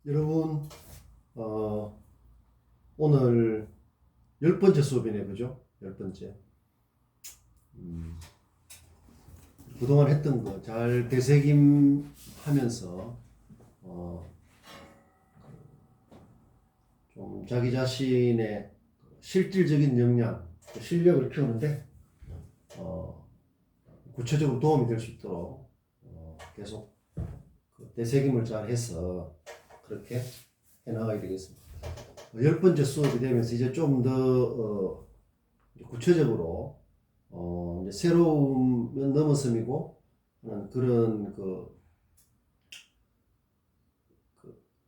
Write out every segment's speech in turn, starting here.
여러분, 오늘 10번째 수업이네, 그죠? 10번째. 그동안 했던 거 잘 되새김 하면서, 좀 자기 자신의 실질적인 역량, 실력을 키우는데, 구체적으로 도움이 될 수 있도록, 계속 그 되새김을 잘 해서 그렇게 해나가야 되겠습니다. 10번째 수업이 되면서 이제 좀 더 구체적으로 이제 새로운 넘어섬이고 그런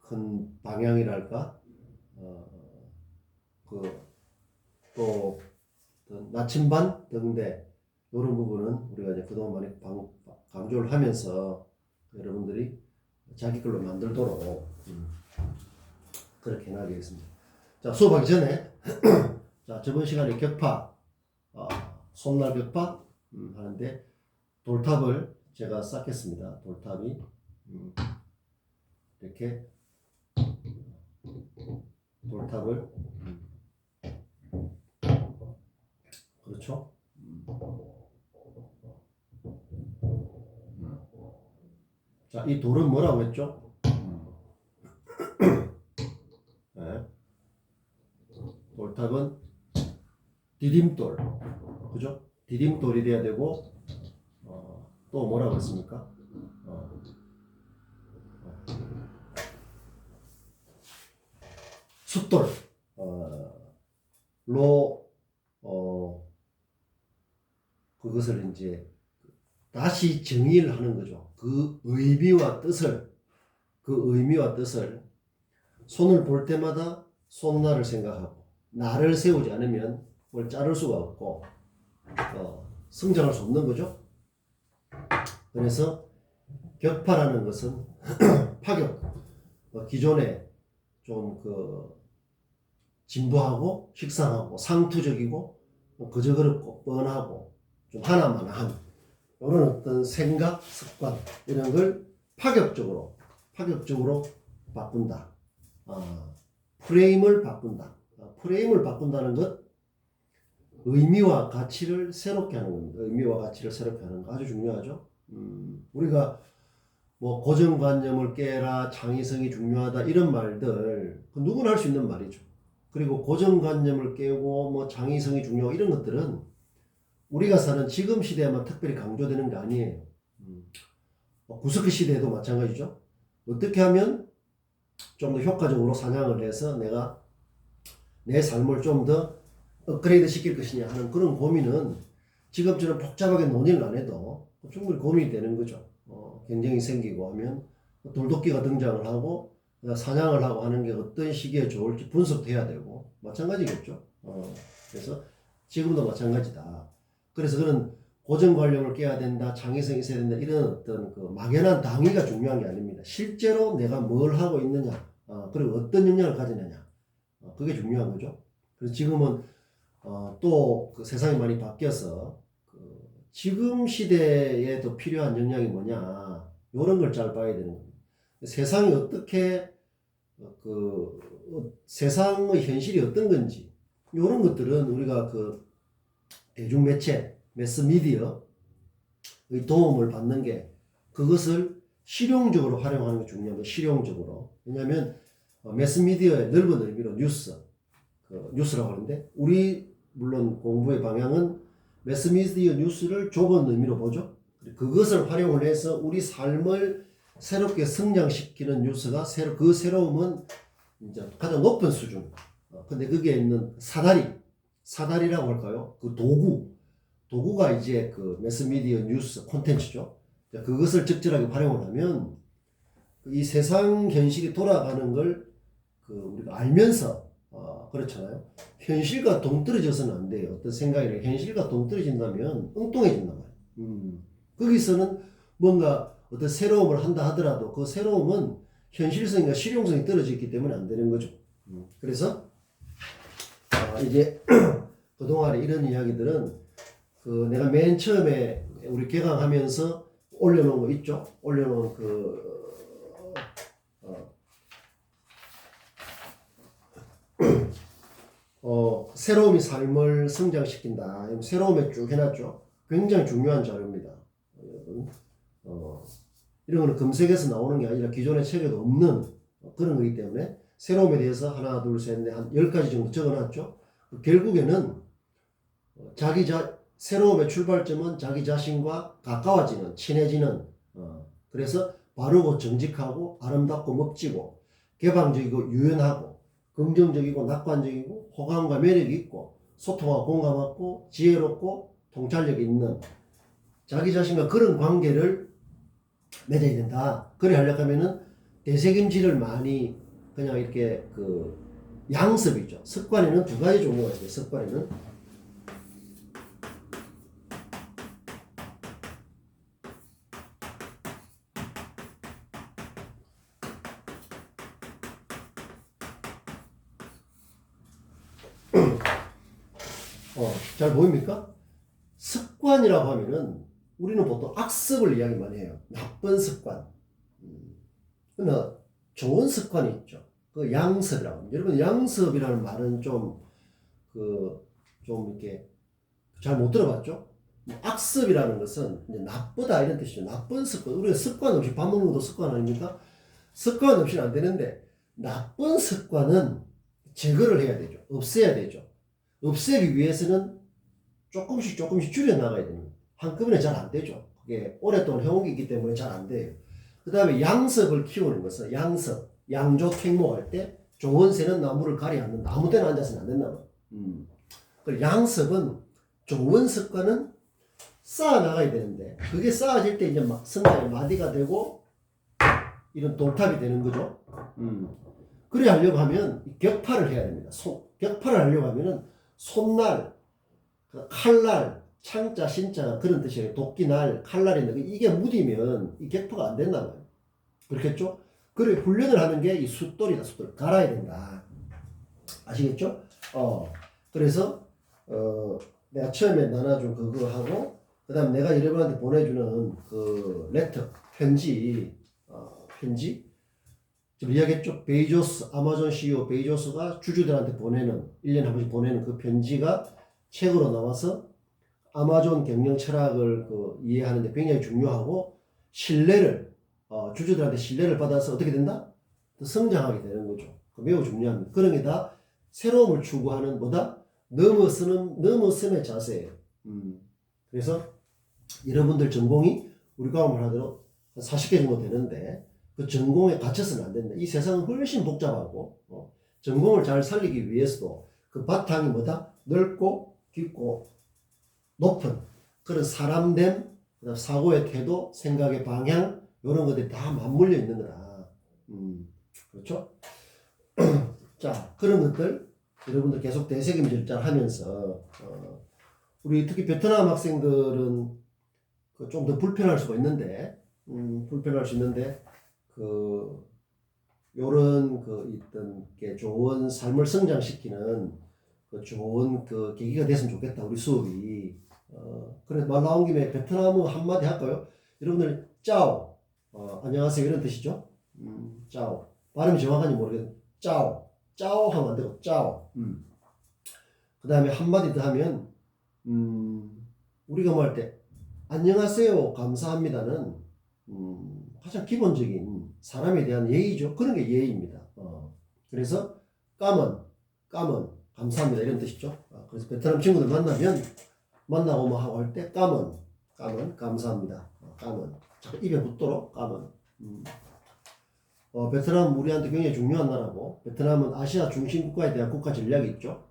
큰 방향이랄까 또 나침반 등대 이런 부분은 우리가 이제 그동안 많이 강조를 하면서 여러분들이 자기 걸로 만들도록 그렇게 해나가겠습니다. 자, 수업하기 전에 자, 저번 시간에 격파, 손날 격파 하는데 돌탑을 제가 쌓겠습니다. 돌탑이 이렇게 돌탑을 그렇죠? 자, 이 돌은 뭐라고 했죠? 네. 돌탑은 디딤돌, 그죠? 디딤돌이 돼야 되고, 또 뭐라고 했습니까? 숫돌, 그것을 이제 다시 정의를 하는 거죠. 그 의미와 뜻을 손을 볼 때마다 손날을 생각하고 나를 세우지 않으면 그걸 자를 수가 없고 성장할 수 없는 거죠. 그래서 격파라는 것은 파격, 기존에 좀 진보하고 식상하고 상투적이고 그저 그렇고 뻔하고 좀 하나만한 이런 어떤 생각, 습관 이런 걸 파격적으로 바꾼다. 프레임을 바꾼다. 프레임을 바꾼다는 것, 의미와 가치를 새롭게 하는 겁니다. 의미와 가치를 새롭게 하는 거 아주 중요하죠. 우리가 뭐 고정관념을 깨라, 창의성이 중요하다 이런 말들 누구나 할 수 있는 말이죠. 그리고 고정관념을 깨고 뭐 창의성이 중요하고 이런 것들은 우리가 사는 지금 시대에만 특별히 강조되는 게 아니에요. 구석기 시대에도 마찬가지죠. 어떻게 하면 좀 더 효과적으로 사냥을 해서 내가 내 삶을 좀 더 업그레이드 시킬 것이냐 하는 그런 고민은 지금처럼 복잡하게 논의를 안 해도 충분히 고민이 되는 거죠. 경쟁이 생기고 하면 돌도끼가 등장을 하고 사냥을 하고 하는 게 어떤 시기에 좋을지 분석해야 되고 마찬가지겠죠. 그래서 지금도 마찬가지다. 그래서 그런 고정관념을 깨야 된다, 창의성이 있어야 된다 이런 어떤 막연한 당위가 중요한 게 아닙니다. 실제로 내가 뭘 하고 있느냐, 그리고 어떤 역량을 가지느냐, 그게 중요한 거죠. 그래서 지금은 또 세상이 많이 바뀌어서 지금 시대에 더 필요한 역량이 뭐냐 이런 걸 잘 봐야 되는 겁니다. 세상이 어떻게 세상의 현실이 어떤 건지 이런 것들은 우리가 대중매체, 매스미디어의 도움을 받는 게 그것을 실용적으로 활용하는 게 중요한 거예요. 실용적으로. 왜냐하면 매스미디어의 넓은 의미로 뉴스라고 하는데 우리 물론 공부의 방향은 매스미디어 뉴스를 좁은 의미로 보죠. 그것을 활용을 해서 우리 삶을 새롭게 성장시키는 뉴스가 그 새로움은 이제 가장 높은 수준. 근데 거기에 있는 사다리라고 할까요? 그 도구가 이제 매스미디어 뉴스 콘텐츠죠. 그것을 적절하게 활용을 하면 이 세상 현실이 돌아가는 걸 우리가 알면서 그렇잖아요. 현실과 동떨어져서는 안 돼요. 어떤 생각이나 현실과 동떨어진다면 엉뚱해진단 말이에요. 거기서는 뭔가 어떤 새로움을 한다 하더라도 그 새로움은 현실성과 실용성이 떨어져 있기 때문에 안 되는 거죠. 그래서 이제 그동안에 이런 이야기들은 내가 맨 처음에 우리 개강하면서 올려놓은 거 있죠? 올려놓은 새로움이 삶을 성장시킨다. 새로움에 쭉 해놨죠. 굉장히 중요한 자료입니다. 여러분, 이런 거는 검색에서 나오는 게 아니라 기존의 책에도 없는 그런 거기 때문에 새로움에 대해서 하나, 둘, 셋, 넷, 한 10가지 정도 적어놨죠. 결국에는 새로움의 출발점은 자기 자신과 가까워지는, 친해지는, 그래서 바르고 정직하고 아름답고 멋지고 개방적이고 유연하고 긍정적이고 낙관적이고 호감과 매력이 있고 소통하고 공감하고 지혜롭고 통찰력이 있는 자기 자신과 그런 관계를 맺어야 된다. 그래 하려고 하면은 되새김질을 많이 그냥 이렇게 양습이죠. 습관에는 두 가지 종류가 있어요. 습관에는 잘 보입니까? 습관이라고 하면은 우리는 보통 악습을 이야기 많이 해요. 나쁜 습관. 그러나 좋은 습관이 있죠. 그 양습이라고 합니다. 여러분, 양습이라는 말은 좀 이렇게 잘 못 들어봤죠? 악습이라는 것은 이제 나쁘다 이런 뜻이죠. 나쁜 습관. 우리가 습관 없이 밥 먹는 것도 습관 아닙니까? 습관 없이는 안 되는데 나쁜 습관은 제거를 해야 되죠. 없애야 되죠. 없애기 위해서는 조금씩 줄여 나가야 되는 거예요. 한꺼번에 잘 안 되죠. 그게 오랫동안 해온 게 있기 때문에 잘 안 돼요. 그 다음에 양습을 키우는 것은 양조 탱목할 때 좋은 새는 나무를 가리 않는다. 아무 데나 앉아서는 안 된다. 그 양습은 좋은 습관은 쌓아 나가야 되는데 그게 쌓아질 때 이제 성장의 마디가 되고 이런 돌탑이 되는 거죠. 그래 하려고 하면 격파를 해야 됩니다. 격파를 하려고 하면은 손날, 칼날, 창자, 신자 그런 뜻이에요. 도끼날, 칼날인데 이게 묻으면 이 격파가 안 된다는 거예요. 그렇겠죠? 그래 훈련을 하는 게 이 숫돌이다. 숫돌 갈아야 된다. 아시겠죠? 그래서 내가 처음에 나눠준 그거 하고 그 다음 내가 여러분한테 보내주는 그 레터 편지 지금 이야기했죠. 베이조스 아마존 CEO 베이조스가 주주들한테 보내는 1년에 한 번씩 보내는 그 편지가 책으로 나와서 아마존 경영 철학을 이해하는데 굉장히 중요하고 주주들한테 신뢰를 받아서 어떻게 된다? 더 성장하게 되는 거죠. 매우 중요합니다. 그런 게 다 새로움을 추구하는 넘어섬의 자세예요. 그래서 여러분들 전공이 우리 과목을 하도록 40개 정도 되는데 그 전공에 갇혀서는 안 된다. 이 세상은 훨씬 복잡하고 전공을 잘 살리기 위해서도 그 바탕이 넓고 깊고 높은 그런 사람됨, 사고의 태도, 생각의 방향 이런 것들이 다 맞물려 있는 거다. 그렇죠? 자, 그런 것들 여러분들 계속 되새김질 하면서 우리 특히 베트남 학생들은 좀 더 불편할 수가 있는데 요런 있던 게 좋은 삶을 성장시키는 좋은 계기가 됐으면 좋겠다. 우리 수업이 그래 말 나온 김에 베트남어 한마디 할까요? 여러분들 짜오 안녕하세요 이런 뜻이죠. 짜오 발음이 정확한지 모르겠는데 짜오 하면 안 되고 짜오. 그 다음에 한마디 더 하면 우리가 뭐 할 때 안녕하세요 감사합니다는 가장 기본적인 사람에 대한 예의죠. 그런 게 예의입니다. 그래서 까먼 감사합니다 이런 뜻이죠. 그래서 베트남 친구들 만나고 뭐 하고 할 때 까먼 감사합니다. 까먼 입에 붙도록 까먼. 베트남 우리한테 굉장히 중요한 나라고 베트남은 아시아 중심 국가에 대한 국가 전략이 있죠.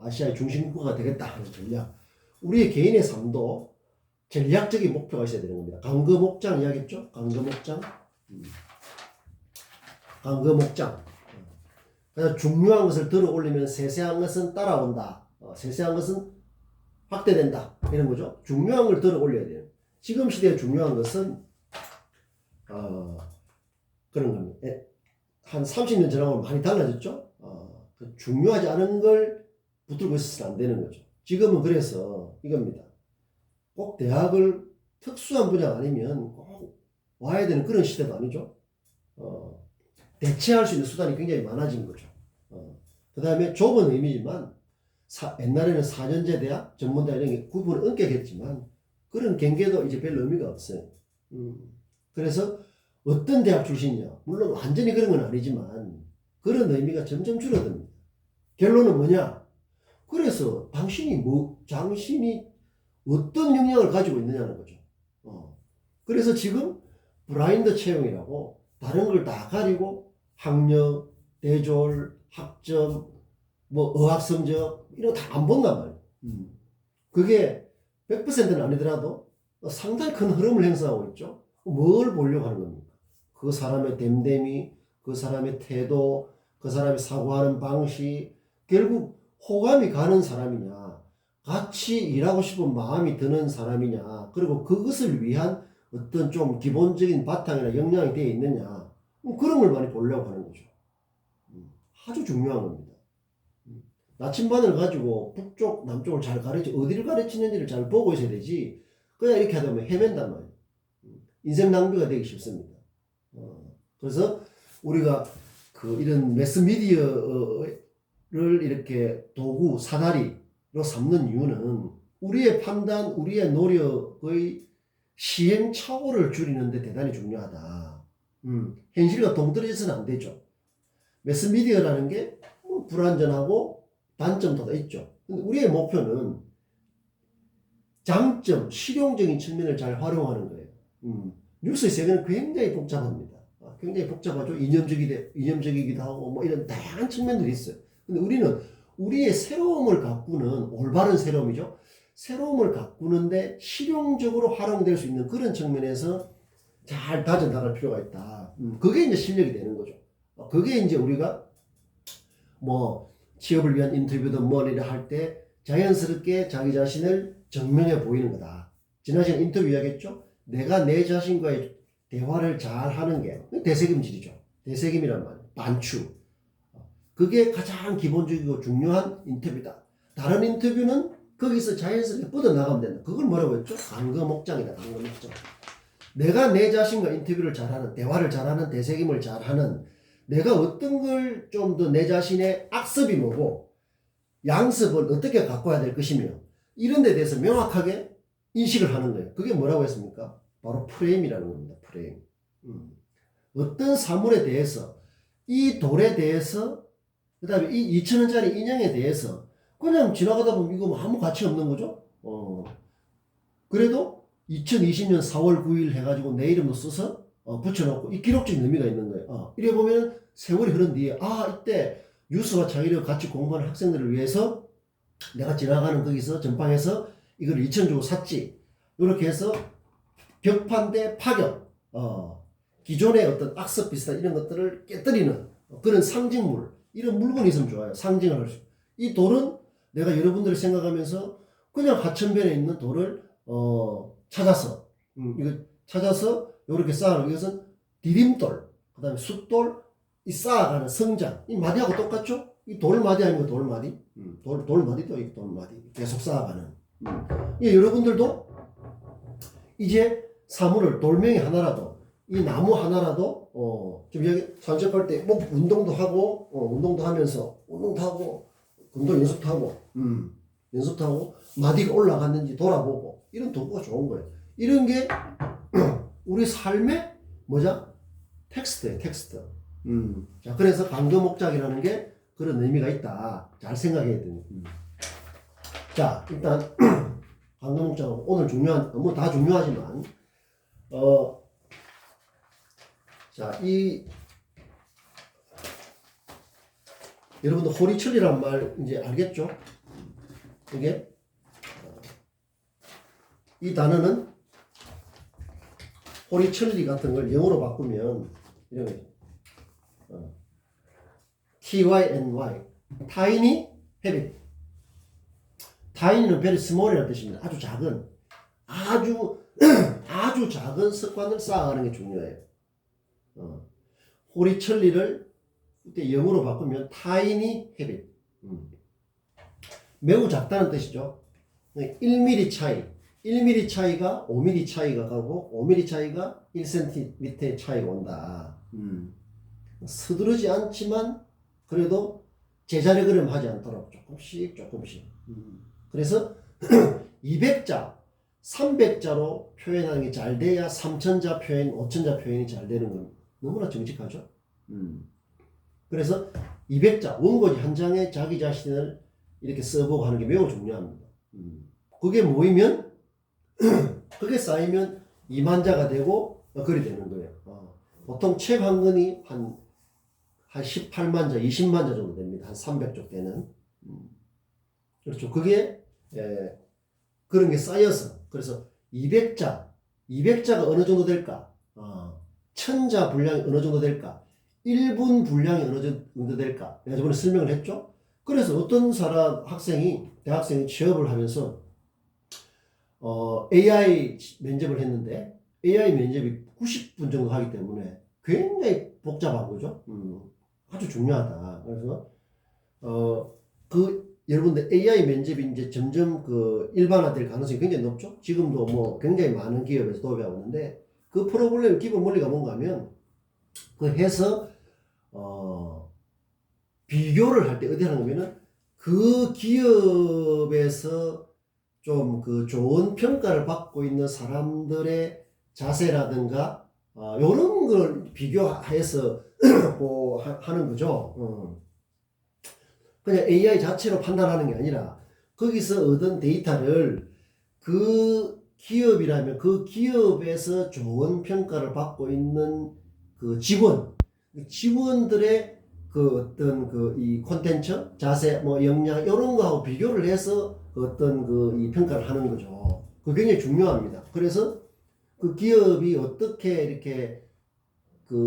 아시아의 중심 국가가 되겠다 하는 전략. 우리의 개인의 삶도 전략적인 목표가 있어야 되는 겁니다. 강거목장 이야기했죠? 강거목장. 그래서 중요한 것을 들어 올리면 세세한 것은 따라온다. 세세한 것은 확대된다. 이런 거죠. 중요한 걸 들어 올려야 돼요. 지금 시대에 중요한 것은 그런 겁니다. 한 30년 전하고 많이 달라졌죠. 중요하지 않은 걸 붙들고 있어서는 안 되는 거죠. 지금은 그래서 이겁니다. 꼭 대학을 특수한 분야가 아니면 꼭 와야 되는 그런 시대도 아니죠. 대체할 수 있는 수단이 굉장히 많아진 거죠. 그 다음에 좁은 의미지만 옛날에는 4년제 대학, 전문대학 이런 게 구분을 엄격했지만 그런 경계도 이제 별 의미가 없어요. 그래서 어떤 대학 출신이냐, 물론 완전히 그런 건 아니지만 그런 의미가 점점 줄어듭니다. 결론은 뭐냐? 그래서 당신이 어떤 역량을 가지고 있느냐는 거죠. 그래서 지금 브라인드 채용이라고 다른 걸 다 가리고 학력, 대졸, 학점, 뭐 어학 성적 이런 거 다 안 본단 말이에요. 그게 100%는 아니더라도 상당히 큰 흐름을 행사하고 있죠. 뭘 보려고 하는 겁니까? 그 사람의 됨됨이, 그 사람의 태도, 그 사람이 사고하는 방식, 결국 호감이 가는 사람이냐, 같이 일하고 싶은 마음이 드는 사람이냐, 그리고 그것을 위한 어떤 좀 기본적인 바탕이나 역량이 되어 있느냐, 그런 걸 많이 보려고 하는 거죠. 아주 중요한 겁니다. 나침반을 가지고 북쪽, 남쪽을 잘 어디를 가르치는지를 잘 보고 있어야 되지, 그냥 이렇게 하다 보면 헤맨단 말이에요. 인생 낭비가 되기 쉽습니다. 그래서 우리가 이런 매스미디어를 이렇게 도구, 사다리로 삼는 이유는 우리의 판단, 우리의 노력의 시행착오를 줄이는 데 대단히 중요하다. 현실과 동떨어져서는 안 되죠. 매스미디어라는 게 불완전하고 단점도 다 있죠. 근데 우리의 목표는 장점, 실용적인 측면을 잘 활용하는 거예요. 뉴스의 세계는 굉장히 복잡합니다. 굉장히 복잡하죠. 이념적이기도 하고 뭐 이런 다양한 측면들이 있어요. 근데 우리는 우리의 새로움을 가꾸는 올바른 새로움이죠. 새로움을 가꾸는데 실용적으로 활용될 수 있는 그런 측면에서 잘 다져나갈 필요가 있다. 그게 이제 실력이 되는 거죠. 그게 이제 우리가 뭐 취업을 위한 인터뷰든 뭐를 할 때 자연스럽게 자기 자신을 정면에 보이는 거다. 지난 시간에 인터뷰 이야기했죠. 내가 내 자신과의 대화를 잘 하는 게 대세김질이죠. 대세김이란 말이에요. 반추. 그게 가장 기본적이고 중요한 인터뷰다. 다른 인터뷰는 거기서 자연스럽게 뻗어나가면 된다. 그걸 뭐라고 했죠? 강거목장이다. 강거목장. 내가 내 자신과 인터뷰를 잘하는, 대화를 잘하는, 대세김을 잘하는, 내가 어떤 걸 좀 더 내 자신의 악습이 뭐고 양습을 어떻게 가꿔야 될 것이며 이런 데 대해서 명확하게 인식을 하는 거예요. 그게 뭐라고 했습니까? 바로 프레임이라는 겁니다. 프레임. 어떤 사물에 대해서, 이 돌에 대해서, 그 다음에 이 2,000원짜리 인형에 대해서 그냥 지나가다 보면 이거 뭐 아무 가치 없는 거죠. 그래도 2020년 4월 9일 해가지고 내 이름도 써서 붙여놓고 이 기록적인 의미가 있는 거예요. 이래 보면 세월이 흐른 뒤에 이때 뉴스와 창의력 같이 공부하는 학생들을 위해서 내가 지나가는 거기서 전방에서 이걸 2,000원 주고 샀지. 이렇게 해서 격판대 파격, 기존의 어떤 악습 비슷한 이런 것들을 깨뜨리는 그런 상징물, 이런 물건이 있으면 좋아요. 상징을 할 수. 이 돌은 내가 여러분들을 생각하면서 그냥 하천변에 있는 돌을 찾아서 이거 찾아서 이렇게 쌓아놓은 이것은 디딤돌, 그 다음에 숫돌, 이 쌓아가는 성장, 이 마디하고 똑같죠? 이 돌마디 아니면 돌마디? 돌마디도 이 돌마디 계속 쌓아가는. 여러분들도 이제 사물을 돌멩이 하나라도, 이 나무 하나라도 좀 여기 산책할 때 뭐 운동도 하고 운동도 하면서 운동도 하고 운동 연습도 하고 연습도 하고 마디가 올라갔는지 돌아보고 이런 도구가 좋은 거예요. 이런 게 우리 삶의 뭐죠? 텍스트예요. 텍스트. 자, 그래서 강거목작이라는 게 그런 의미가 있다. 잘 생각해야 됩니다. 자, 일단 강거목작은 오늘 중요한, 뭐 다 중요하지만 자, 여러분들 호리철이란 말 이제 알겠죠? 이게 이 단어는 호리철리 같은 걸 영어로 바꾸면 이런 거죠. T-Y-N-Y Tiny Habit. Tiny는 very small이라는 뜻입니다. 아주 작은, 아주 작은 습관을 쌓아가는 게 중요해요. 호리철리를 그때 영어로 바꾸면 Tiny Habit. 매우 작다는 뜻이죠. 1mm 차이, 1mm 차이가 5mm 차이가 가고 5mm 차이가 1cm 차이가 온다. 서두르지 않지만 그래도 제자리 걸음 하지 않도록 조금씩. 그래서 200자, 300자로 표현하는 게 잘 돼야 3000자 표현, 5000자 표현이 잘 되는 건 너무나 정직하죠. 그래서 200자, 원고지 한 장에 자기 자신을 이렇게 써보고 하는 게 매우 중요합니다. 그게 모이면, 그게 쌓이면 2만 자가 되고, 글이 되는 거예요. 보통 책 한 권이 한 18만 자, 20만 자 정도 됩니다. 한 300쪽 되는. 그렇죠. 그게, 그런 게 쌓여서. 그래서 200자가 어느 정도 될까? 1000자 분량이 어느 정도 될까? 1분 분량이 어느 정도 될까? 내가 저번에 설명을 했죠? 그래서 어떤 대학생이 취업을 하면서, AI 면접을 했는데, AI 면접이 90분 정도 하기 때문에 굉장히 복잡한 거죠. 아주 중요하다. 그래서, 여러분들 AI 면접이 이제 점점 일반화될 가능성이 굉장히 높죠. 지금도 뭐 굉장히 많은 기업에서 도입하고 있는데, 그 프로그램 기본 원리가 뭔가 하면, 해서, 비교를 할 때 어디 하는 거면은, 그 기업에서 좀 좋은 평가를 받고 있는 사람들의 자세라든가, 요런 걸 비교해서 뭐 하는 거죠. 그냥 AI 자체로 판단하는 게 아니라 거기서 얻은 데이터를 그 기업이라면 그 기업에서 좋은 평가를 받고 있는 직원들의 어떤 이 콘텐츠, 자세, 뭐 역량 이런 거하고 비교를 해서 어떤 이 평가를 하는 거죠. 그게 굉장히 중요합니다. 그래서 그 기업이 어떻게 이렇게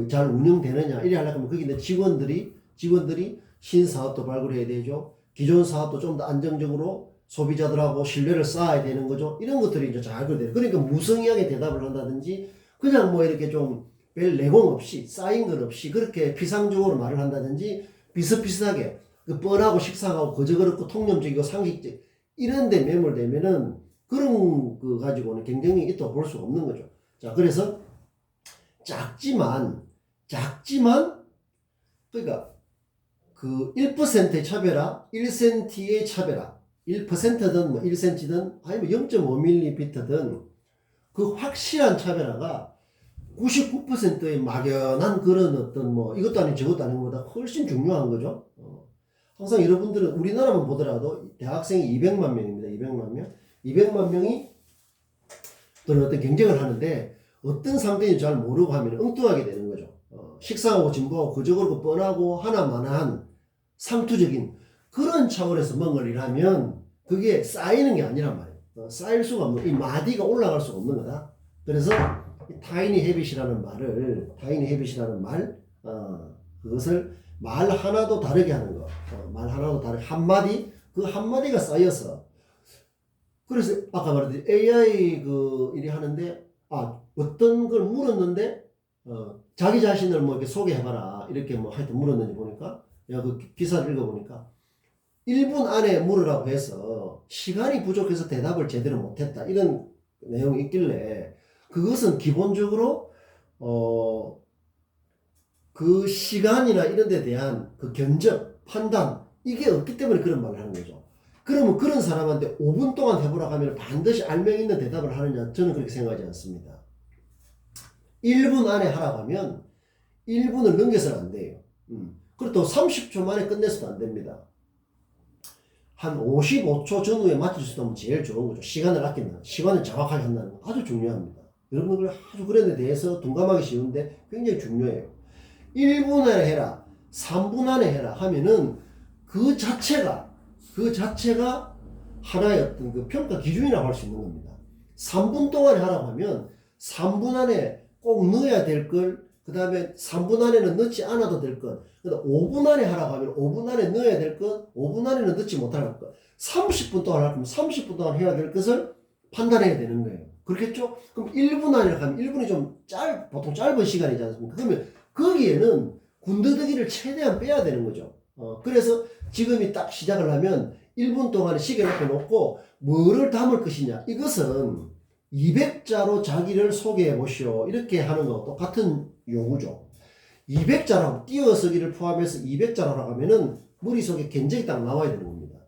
잘 운영되느냐 이래 하려면 거기 있는 직원들이 신사업도 발굴해야 되죠. 기존 사업도 좀 더 안정적으로 소비자들하고 신뢰를 쌓아야 되는 거죠. 이런 것들이 이제 잘 돼요. 그러니까 무성의하게 대답을 한다든지 그냥 뭐 이렇게 좀 별 내공 없이 쌓인 것 없이 그렇게 피상적으로 말을 한다든지 비슷비슷하게 뻔하고 식상하고 그저 그렇고 통념적이고 상식적 이런 데 매몰되면은 그런 거 가지고는 경쟁력이 있다고 볼 수가 없는 거죠. 자, 그래서 작지만 그러니까 1%의 차별화, 1cm의 차별화, 1%든 뭐 1cm든 아니면 0.5mm든 그 확실한 차별화가 99%의 막연한 그런 어떤 뭐 이것도 아니고 저것도 아닌 것보다 훨씬 중요한 거죠. 항상 여러분들은 우리나라만 보더라도 대학생이 200만 명입니다. 200만 명. 200만 명이 또는 어떤 경쟁을 하는데 어떤 상대인지 잘 모르고 하면 엉뚱하게 되는 거죠. 식상하고 진보하고 그저 그렇고 뻔하고 하나마나한 상투적인 그런 차원에서 뭔가를 일하면 그게 쌓이는 게 아니란 말이에요. 쌓일 수가 없는, 이 마디가 올라갈 수가 없는 거다. 그래서 타이니 헤빗이라는 말, 그것을 말 하나도 다르게 하는 거. 말 하나도 다르게 한마디, 그 한마디가 쌓여서 그래서 아까 말했듯이 AI 일이 하는데 어떤 걸 물었는데 자기 자신을 뭐 이렇게 소개해봐라 이렇게 뭐 하여튼 물었는지 보니까 내가 그 기사를 읽어보니까 1분 안에 물으라고 해서 시간이 부족해서 대답을 제대로 못했다 이런 내용이 있길래 그것은 기본적으로 그 시간이나 이런 데 대한 그 견적, 판단 이게 없기 때문에 그런 말을 하는 거죠. 그러면 그런 사람한테 5분 동안 해보라고 하면 반드시 알맹이 있는 대답을 하느냐 저는 그렇게 생각하지 않습니다. 1분 안에 하라고 하면 1분을 넘겨서는 안 돼요. 그렇다고 30초 만에 끝내서도 안 됩니다. 한 55초 전후에 맞출 수 있으면 제일 좋은 거죠. 시간을 아낀다는, 시간을 정확하게 한다는 거 아주 중요합니다. 여러분들 아주 그런 데 대해서 둔감하기 쉬운데 굉장히 중요해요. 1분 안에 해라, 3분 안에 해라 하면은 그 자체가 하나의 어떤 그 평가 기준이라고 할 수 있는 겁니다. 3분 동안에 하라고 하면 3분 안에 꼭 넣어야 될 걸, 그 다음에 3분 안에는 넣지 않아도 될 것, 그 다음 5분 안에 하라고 하면 5분 안에 넣어야 될 것, 5분 안에는 넣지 못할 것, 30분 동안 하라고 하면 30분 동안 해야 될 것을 판단해야 되는 거예요. 그렇겠죠? 그럼 1분 안에 하면 1분이 보통 짧은 시간이지 않습니까? 그러면 거기에는 군더더기를 최대한 빼야 되는 거죠. 그래서 지금이 딱 시작을 하면 1분 동안에 시계 옆에 놓고 뭐를 담을 것이냐. 이것은 200자로 자기를 소개해 보시오. 이렇게 하는 거 똑같은 요구죠. 200자라고 띄어쓰기를 포함해서 200자라고 하면은 머릿속에 견적이 딱 나와야 되는 겁니다.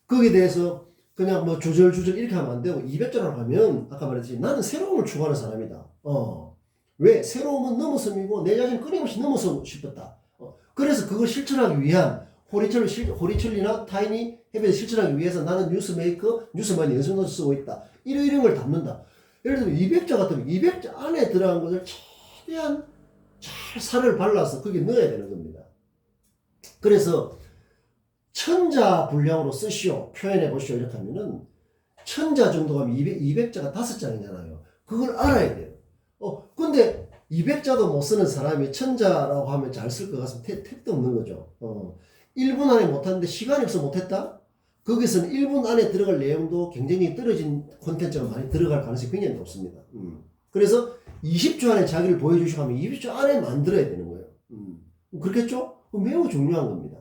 거기에 대해서 그냥 뭐 조절조절 이렇게 하면 안 되고 200자라고 하면 아까 말했듯이 나는 새로움을 추구하는 사람이다. 왜? 새로움은 넘어섬이고 내 자신 끊임없이 넘어서고 싶었다. 그래서 그걸 실천하기 위한 호리철리나 타이니 헤비를 실천하기 위해서 나는 뉴스메이커, 뉴스마니 연습노트 쓰고 있다. 이런 걸 담는다. 예를 들면 200자 같으면 200자 안에 들어간 것을 최대한 잘 살을 발라서 거기에 넣어야 되는 겁니다. 그래서 1000자 분량으로 쓰시오. 표현해 보시오. 이렇게 하면은 1000자 정도 하면 200자가 5장이잖아요. 그걸 알아야 돼요. 근데 200자도 못 쓰는 사람이 1000자라고 하면 잘 쓸 것 같으면 택도 없는 거죠. 1분 안에 못하는데 시간이 없어 못했다? 거기서는 1분 안에 들어갈 내용도 굉장히 떨어진 콘텐츠가 많이 들어갈 가능성이 굉장히 높습니다. 그래서 20초 안에 자기를 보여주시고 하면 20초 안에 만들어야 되는 거예요. 그렇겠죠? 매우 중요한 겁니다.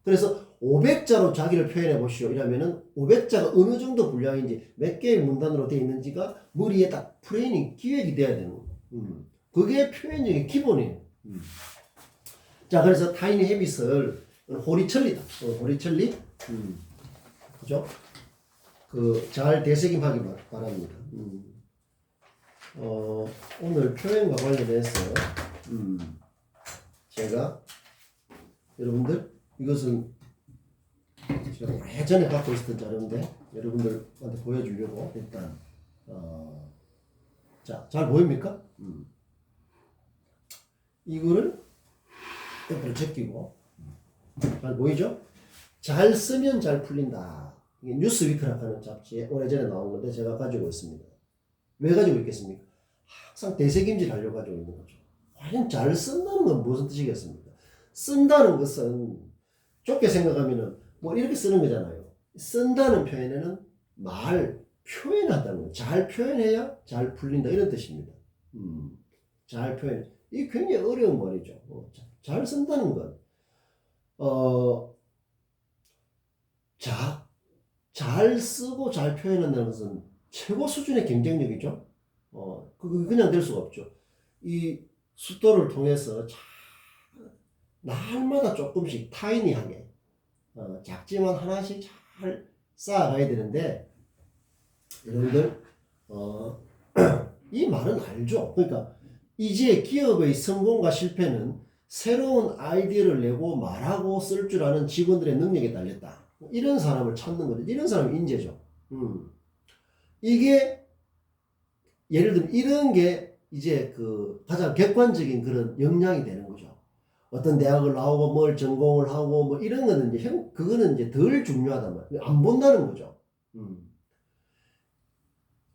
그래서 500자로 자기를 표현해 보시오. 이러면은 500자가 어느 정도 분량인지 몇 개의 문단으로 되어 있는지가 머리에 딱 프레이닝 기획이 돼야 되는 거예요. 그게 표현력의 기본이에요. 자, 그래서 타이니 헤빗을 호리철리다. 호리철리. 그죠? 잘 되새김하기 바랍니다. 오늘 표현과 관련해서, 제가, 여러분들, 이것은 제가 예전에 갖고 있었던 자료인데, 여러분들한테 보여주려고, 일단, 자, 잘 보입니까? 이거를 옆으로 제끼고, 잘 보이죠? 잘 쓰면 잘 풀린다. 이게 뉴스위크라고 하는 잡지에 오래전에 나온 건데 제가 가지고 있습니다. 왜 가지고 있겠습니까? 항상 되새김질 하려고 가지고 있는 거죠. 과연 잘 쓴다는 건 무슨 뜻이겠습니까? 쓴다는 것은 좁게 생각하면은 뭐 이렇게 쓰는 거잖아요. 쓴다는 표현에는 표현한다는 거예요. 잘 표현해야 잘 풀린다 이런 뜻입니다. 잘 표현. 이게 굉장히 어려운 말이죠. 잘 쓴다는 건 잘 쓰고 잘 표현한다는 것은 최고 수준의 경쟁력이죠. 그게 그냥 될 수가 없죠. 이 수도를 통해서 날마다 조금씩 타이니하게, 작지만 하나씩 잘 쌓아가야 되는데, 여러분들, 이 말은 알죠. 그러니까, 이제 기업의 성공과 실패는 새로운 아이디어를 내고 말하고 쓸 줄 아는 직원들의 능력에 달렸다. 이런 사람을 찾는 거죠. 이런 사람이 인재죠. 이게 예를 들면 이런 게 이제 가장 객관적인 그런 역량이 되는 거죠. 어떤 대학을 나오고 뭘 전공을 하고 뭐 이런 거는 이제 그거는 이제 덜 중요하단 말이에요. 안 본다는 거죠.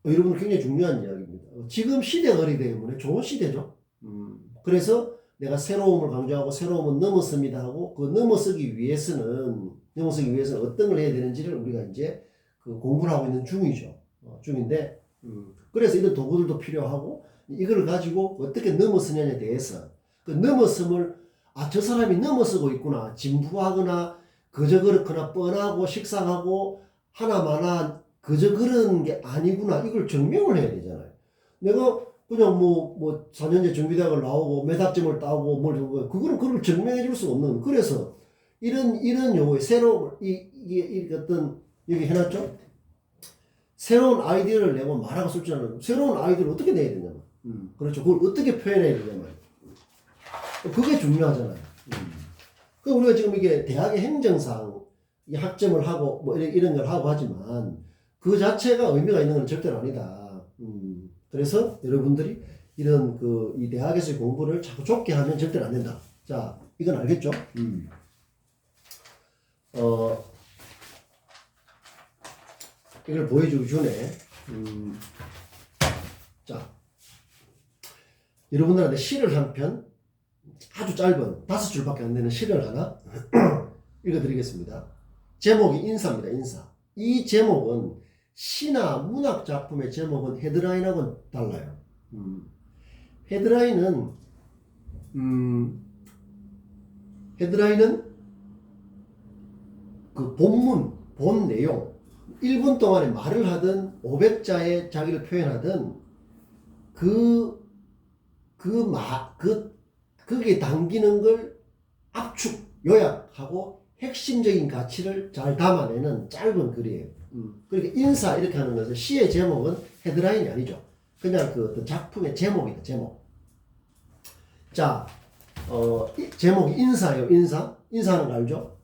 여러분 굉장히 중요한 이야기입니다. 지금 시대가 어리기 때문에 좋은 시대죠. 그래서 내가 새로움을 강조하고 새로움은 넘어섭니다 하고 넘어서기 위해서는 어떤 걸 해야 되는지를 우리가 이제 공부를 하고 있는 중인데 그래서 이런 도구들도 필요하고 이걸 가지고 어떻게 넘어서냐에 대해서 넘어섬을 저 사람이 넘어서고 있구나 진부하거나 그저 그렇거나 뻔하고 식상하고 하나마나 그저 그런 게 아니구나 이걸 증명을 해야 되잖아요. 내가 그냥 뭐 4년제 정비대학을 나오고 몇 학점을 따고 그걸 증명해 줄 수가 없는. 그래서 이런 용어에 이게 어떤 여기 해놨죠? 새로운 아이디어를 내고 말하고 쓸 줄 아는 새로운 아이디어를 어떻게 내야 되냐면 그렇죠. 그걸 어떻게 표현해야 되냐면 그게 중요하잖아요. 그 우리가 지금 이게 대학의 행정상 학점을 하고 뭐 이런 걸 하고 하지만 그 자체가 의미가 있는 건 절대로 아니다. 그래서 여러분들이 이런 이 대학에서의 공부를 자꾸 좁게 하면 절대로 안 된다. 자, 이건 알겠죠? 이걸 보여주기 전에, 자, 여러분들한테 시를 한 편, 아주 짧은 5줄밖에 안 되는 시를 하나 읽어드리겠습니다. 제목이 인사입니다. 인사. 이 제목은 시나 문학 작품의 제목은 헤드라인하고는 달라요. 헤드라인은 그 본 내용, 1분 동안에 말을 하든 500자에 자기를 표현하든 그 거기에 담기는 걸 압축, 요약하고 핵심적인 가치를 잘 담아내는 짧은 글이에요. 그러니까 인사 이렇게 하는 것은 시의 제목은 헤드라인이 아니죠. 그냥 그 작품의 제목이다, 제목. 자, 제목이 인사예요, 인사. 인사하는 거 알죠?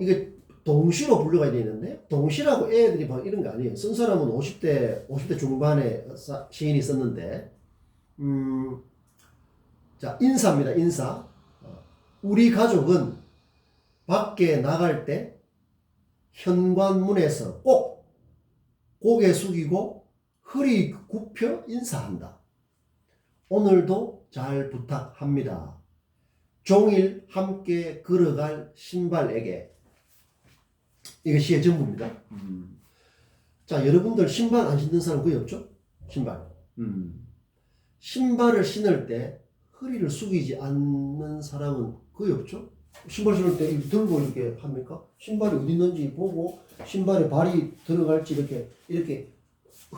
이게 동시로 분류가 되는데, 동시라고 애들이 막 이런 거 아니에요. 쓴 사람은 50대 중반에 시인이 썼는데, 자, 인사입니다, 인사. 우리 가족은 밖에 나갈 때 현관문에서 꼭 고개 숙이고 허리 굽혀 인사한다. 오늘도 잘 부탁합니다. 종일 함께 걸어갈 신발에게. 이게 시의 전부입니다. 자, 여러분들 신발 안 신는 사람 거의 없죠? 신발. 신발을 신을 때 허리를 숙이지 않는 사람은 거의 없죠? 신발 신을 때 들고 이렇게 합니까? 신발이 어디 있는지 보고 신발에 발이 들어갈지 이렇게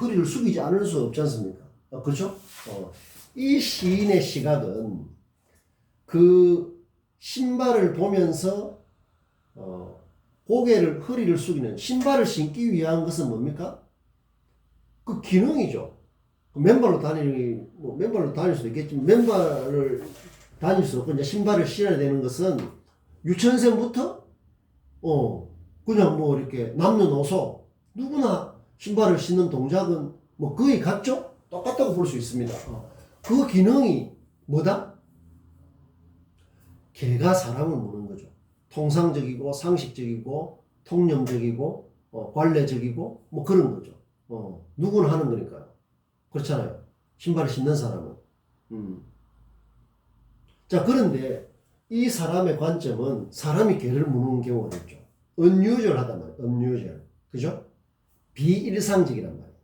허리를 숙이지 않을 수 없지 않습니까? 그렇죠? 이 시인의 시각은 그 신발을 보면서 허리를 숙이는, 신발을 신기 위한 것은 뭡니까? 그 기능이죠. 맨발로 다닐 수도 있겠지만, 맨발을 다닐 수 없고, 이제 신발을 신어야 되는 것은 유치원생부터, 그냥 뭐 이렇게 남녀노소, 누구나 신발을 신는 동작은 뭐 거의 같죠? 똑같다고 볼 수 있습니다. 그 기능이 뭐다? 개가 사람을 무는 거죠. 통상적이고, 상식적이고, 통념적이고, 관례적이고, 뭐 그런 거죠. 누구나 하는 거니까요. 그렇잖아요. 신발을 신는 사람은. 자, 그런데 이 사람의 관점은 사람이 개를 무는 경우가 있죠. unusual하단 말이에요. unusual. 그죠? 비일상적이란 말이에요.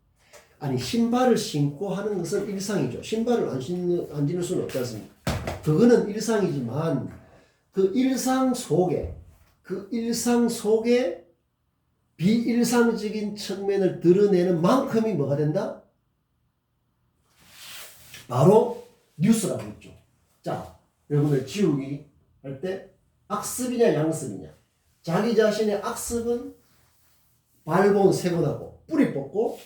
아니, 신발을 신고 하는 것은 일상이죠. 신발을 안 신을 수는 없지 않습니까? 그거는 일상이지만 그 일상 속에 비일상적인 측면을 드러내는 만큼이 뭐가 된다? 바로 뉴스라고 했죠. 자, 여러분들 지우기 할 때 악습이냐 양습이냐. 자기 자신의 악습은 발본 세분하고 뿌리 뽑고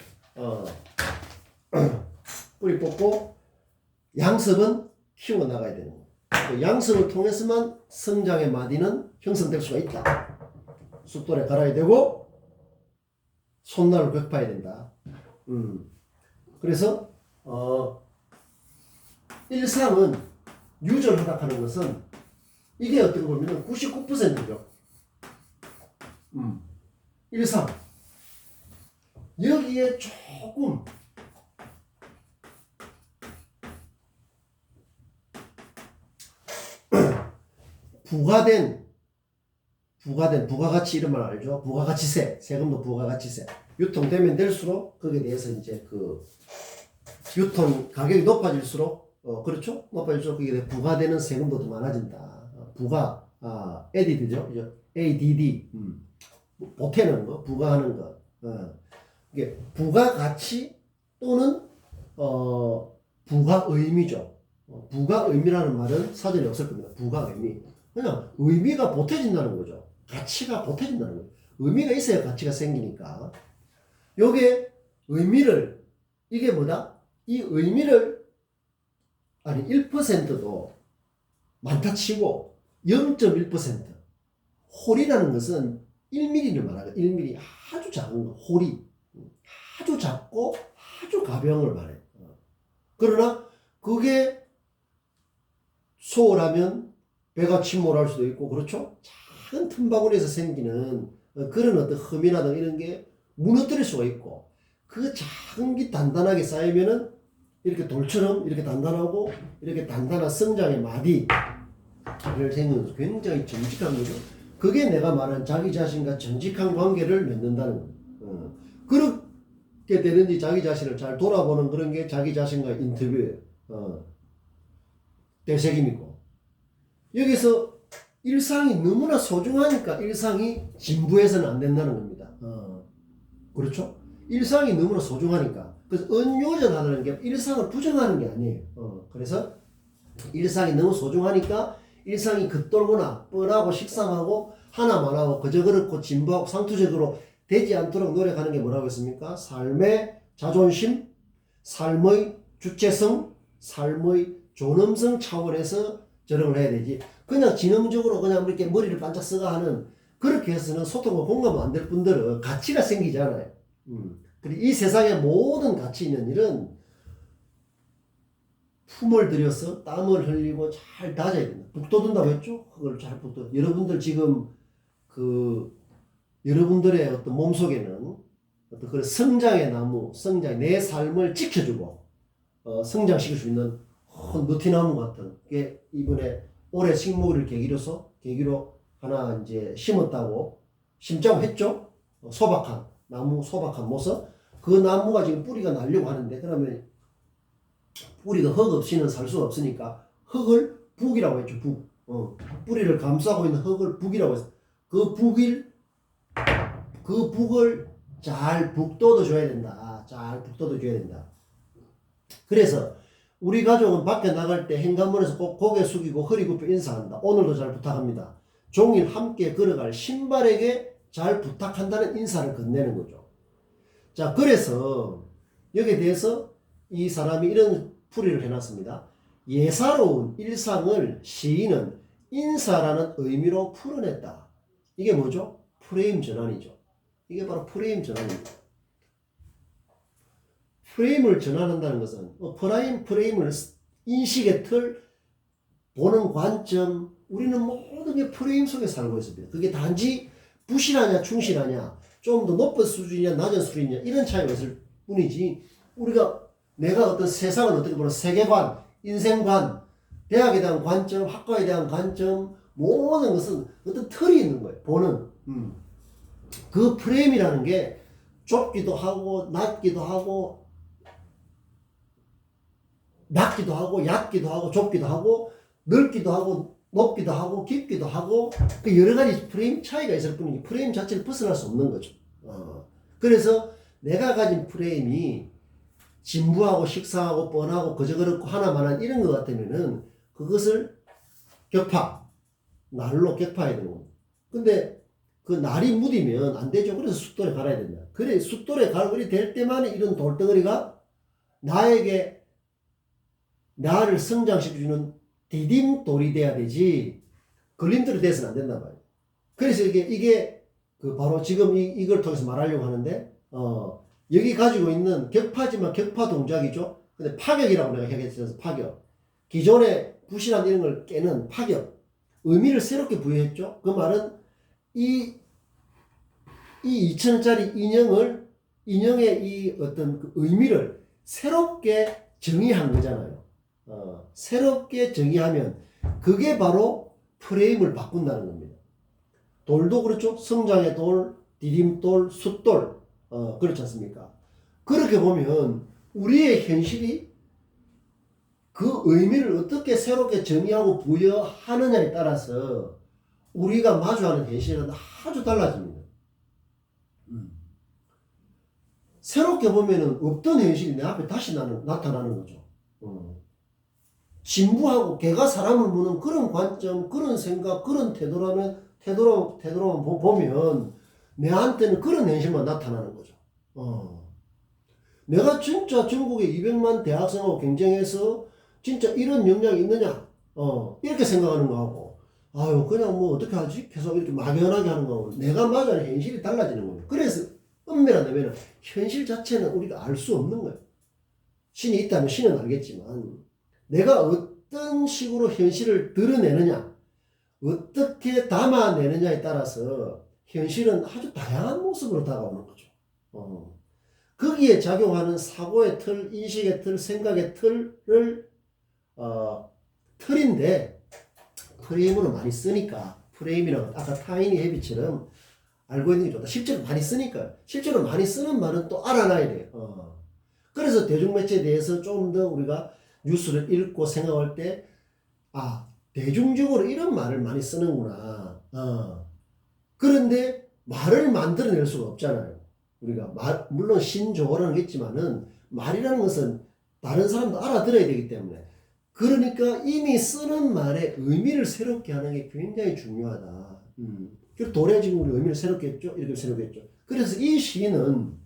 양습은 키워나가야 되는 거예요. 그 양습을 통해서만 성장의 마디는 형성될 수가 있다. 숫돌에 갈아야 되고 손날을 격파해야 된다. 그래서 일상은 유전하다 하는 것은 이게 어떻게 보면 99%죠. 일상. 여기에 조금 부가가치 이런 말 알죠? 부가가치세, 세금도 부가가치세. 유통되면 될수록 거기에 대해서 이제 그 유통 가격이 높아질수록 그렇죠? 높아질수록 거기에 부과되는 세금도 더 많아진다. add죠, add, 보태는 거, 부과하는 거. 이게 부가가치 또는 부가의미죠. 부가의미라는 말은 사전에 없을 겁니다. 부가의미. 그냥 의미가 보태진다는 거죠. 가치가 보태진다는 거죠. 의미가 있어야 가치가 생기니까. 요게 의미를, 이게 뭐다? 이 의미를, 아니 1%도 많다 치고 0.1%. 홀이라는 것은 1mm를 말하거든. 1mm. 아주 작은 거. 홀이. 아주 작고 아주 가벼운 걸 말해. 그러나 그게 소홀하면 배가 침몰할 수도 있고, 그렇죠? 작은 틈바구니에서 생기는 그런 어떤 흠이나 등 이런 게 무너뜨릴 수가 있고, 그 작은 게 단단하게 쌓이면은 이렇게 돌처럼 이렇게 단단하고 이렇게 단단한 성장의 마디를 생기는 굉장히 정직한 거죠. 그게 내가 말한 자기 자신과 정직한 관계를 맺는다는 거예요. 그렇게 되는지 자기 자신을 잘 돌아보는 그런 게 자기 자신과의 인터뷰예요. 되새김이고. 여기서 일상이 너무나 소중하니까 일상이 진부해서는 안 된다는 겁니다. 그렇죠? 일상이 너무나 소중하니까. 그래서 은요전하다는 게 일상을 부정하는 게 아니에요. 그래서 일상이 너무 소중하니까 일상이 겉돌거나 뻔하고 식상하고 하나만 하고 그저 그렇고 진부하고 상투적으로 되지 않도록 노력하는 게 뭐라고 했습니까? 삶의 자존심, 삶의 주체성, 삶의 존엄성 차원에서 저력을 해야 되지. 그냥 지능적으로 그냥 이렇게 머리를 반짝 써가 하는 그렇게 해서는 소통과 공감은 안 될 분들은 가치가 생기지 않아요. 그리고 이 세상의 모든 가치 있는 일은 품을 들여서 땀을 흘리고 잘 다져야 된다. 북돋운다고 했죠? 그걸 잘 북돋. 여러분들 지금 여러분들의 어떤 몸속에는 어떤 그런 성장의 나무, 내 삶을 지켜주고 성장시킬 수 있는 느티나무 같은 게 이번에 올해 식목일을 계기로 하나 이제 심자고 했죠. 소박한 나무, 소박한 모습. 그 나무가 지금 뿌리가 나려고 하는데 그러면 뿌리가 흙 없이는 살 수가 없으니까 흙을 북이라고 했죠. 뿌리를 감싸고 있는 흙을 북이라고 했어. 그 북을 잘 북돋워 줘야 된다. 그래서 우리 가족은 밖에 나갈 때 현관문에서 꼭 고개 숙이고 허리 굽혀 인사한다. 오늘도 잘 부탁합니다. 종일 함께 걸어갈 신발에게 잘 부탁한다는 인사를 건네는 거죠. 자, 그래서 여기에 대해서 이 사람이 이런 풀이를 해놨습니다. 예사로운 일상을 시인은 인사라는 의미로 풀어냈다. 이게 뭐죠? 프레임 전환이죠. 이게 바로 프레임 전환입니다. 프레임을 전환한다는 것은 프레임을 인식의 틀, 보는 관점, 우리는 모든 게 프레임 속에 살고 있습니다. 그게 단지 부실하냐 충실하냐, 좀 더 높은 수준이냐 낮은 수준이냐 이런 차이가 있을 뿐이지, 내가 어떤 세상을 어떻게 보는 세계관, 인생관, 대학에 대한 관점, 학과에 대한 관점, 모든 것은 어떤 틀이 있는 거예요. 보는 그 프레임이라는 게 좁기도 하고 낮기도 하고 얕기도 하고 좁기도 하고 넓기도 하고 높기도 하고 깊기도 하고 그 여러 가지 프레임 차이가 있을 뿐이지 프레임 자체를 벗어날 수 없는 거죠. 그래서 내가 가진 프레임이 진부하고 식상하고 뻔하고 그저 그렇고 하나만한 이런 것 같으면은 그것을 날로 격파해야 되는 겁니다. 근데 그 날이 무디면 안 되죠. 그래서 숫돌에 갈아야 된다. 그래 숫돌에 갈고리 될 때만 이런 돌덩어리가 나를 성장시켜주는 디딤돌이 돼야 되지 걸림돌이 돼서는 안 된단 말이에요. 그래서 이게 바로 지금 이걸 통해서 말하려고 하는데 여기 가지고 있는 격파지만 격파 동작이죠. 근데 파격이라고 내가 얘기했어서 파격. 기존의 부실한 이런 걸 깨는 파격. 의미를 새롭게 부여했죠. 그 말은 이 2,000원짜리 인형의 이 어떤 그 의미를 새롭게 정의한 거잖아요. 새롭게 정의하면 그게 바로 프레임을 바꾼다는 겁니다. 돌도 그렇죠. 성장의 돌, 디딤돌, 숫돌. 그렇지 않습니까? 그렇게 보면 우리의 현실이 그 의미를 어떻게 새롭게 정의하고 부여하느냐에 따라서 우리가 마주하는 현실은 아주 달라집니다. 새롭게 보면은 없던 현실이 내 앞에 다시 나타나는 거죠. 진부하고 개가 사람을 보는 그런 관점, 그런 생각, 그런 태도라면 보면 내한테는 그런 현실만 나타나는 거죠. 내가 진짜 전국에 200만 대학생하고 경쟁해서 진짜 이런 역량이 있느냐? 이렇게 생각하는 거하고, 그냥 뭐 어떻게 하지? 계속 이렇게 막연하게 하는 거하고, 내가 맞아는 현실이 달라지는 거예요. 그래서 은밀하다면 현실 자체는 우리가 알 수 없는 거예요. 신이 있다면 신은 알겠지만, 내가 어떤 식으로 현실을 드러내느냐, 어떻게 담아내느냐에 따라서 현실은 아주 다양한 모습으로 다가오는 거죠. 거기에 작용하는 사고의 틀, 인식의 틀, 생각의 틀인데 프레임으로 많이 쓰니까 프레임이라고 아까 타이니 헤비처럼 알고 있는 게 좋다. 실제로 많이 쓰니까 실제로 많이 쓰는 말은 또 알아놔야 돼요. 그래서 대중매체에 대해서 좀 더 우리가 뉴스를 읽고 생각할 때 대중적으로 이런 말을 많이 쓰는구나. 그런데 말을 만들어낼 수가 없잖아요. 우리가 물론 신조어라는 게 있지만은 말이라는 것은 다른 사람도 알아들어야 되기 때문에 그러니까 이미 쓰는 말의 의미를 새롭게 하는 게 굉장히 중요하다. 그리고 도래 지금 우리 의미를 새롭게 했죠. 이렇게 새롭게 했죠. 그래서 이 시는